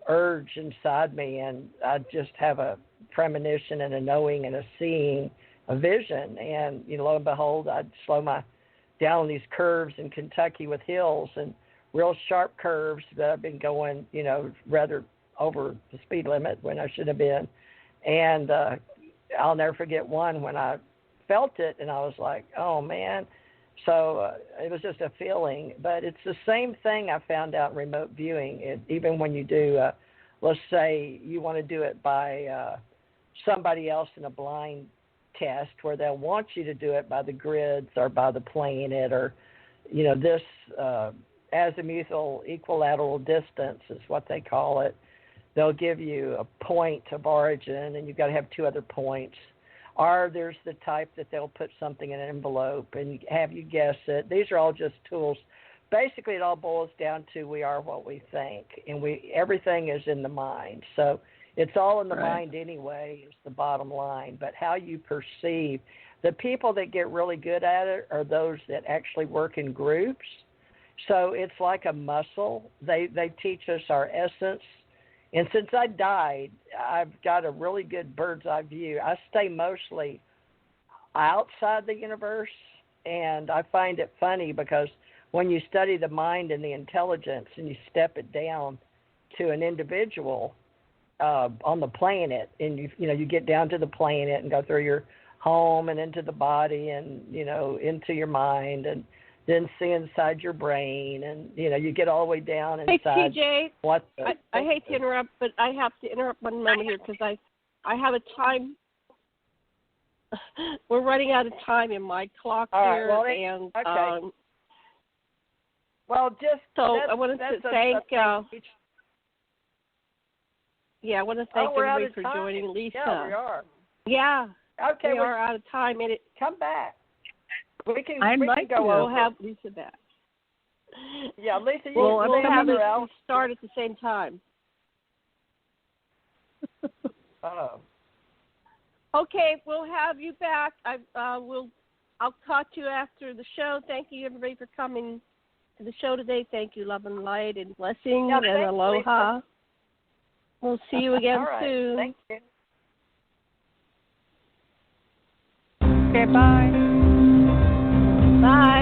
urge inside me and I'd just have a premonition and a knowing and a seeing, a vision. And, lo and behold, I'd slow down these curves in Kentucky with hills and real sharp curves that I've been going, rather over the speed limit when I should have been. And I'll never forget one when I felt it and I was like, oh, man. So it was just a feeling. But it's the same thing I found out in remote viewing. Even when you do, let's say you want to do it by somebody else in a blind test where they'll want you to do it by the grids or by the planet or, this azimuthal equilateral distance is what they call it. They'll give you a point of origin, and you've got to have two other points. Or there's the type that they'll put something in an envelope and have you guess it. These are all just tools. Basically, it all boils down to we are what we think, and everything is in the mind. So it's all in the mind anyway is the bottom line. But how you perceive, the people that get really good at it are those that actually work in groups. So it's like a muscle. They teach us our essence. And since I died, I've got a really good bird's eye view. I stay mostly outside the universe, and I find it funny because when you study the mind and the intelligence and you step it down to an individual on the planet, and you get down to the planet and go through your home and into the body and, into your mind and then see inside your brain, and you get all the way down inside. Hey, TJ, I hate to interrupt, but I have to interrupt one moment here because I have a time. We're running out of time in my clock here, and okay. Well, just so I wanted to thank. I want to thank everybody for joining, Lisa. Yeah, we are. Yeah. Okay, we are out of time, and come back. We can go. We'll have Lisa back. Yeah, Lisa, we'll have it start at the same time. Oh. Okay, we'll have you back. I'll talk to you after the show. Thank you, everybody, for coming to the show today. Thank you, love and light and blessing and aloha. Lisa. We'll see you again soon. Thank you. Okay, bye. Bye.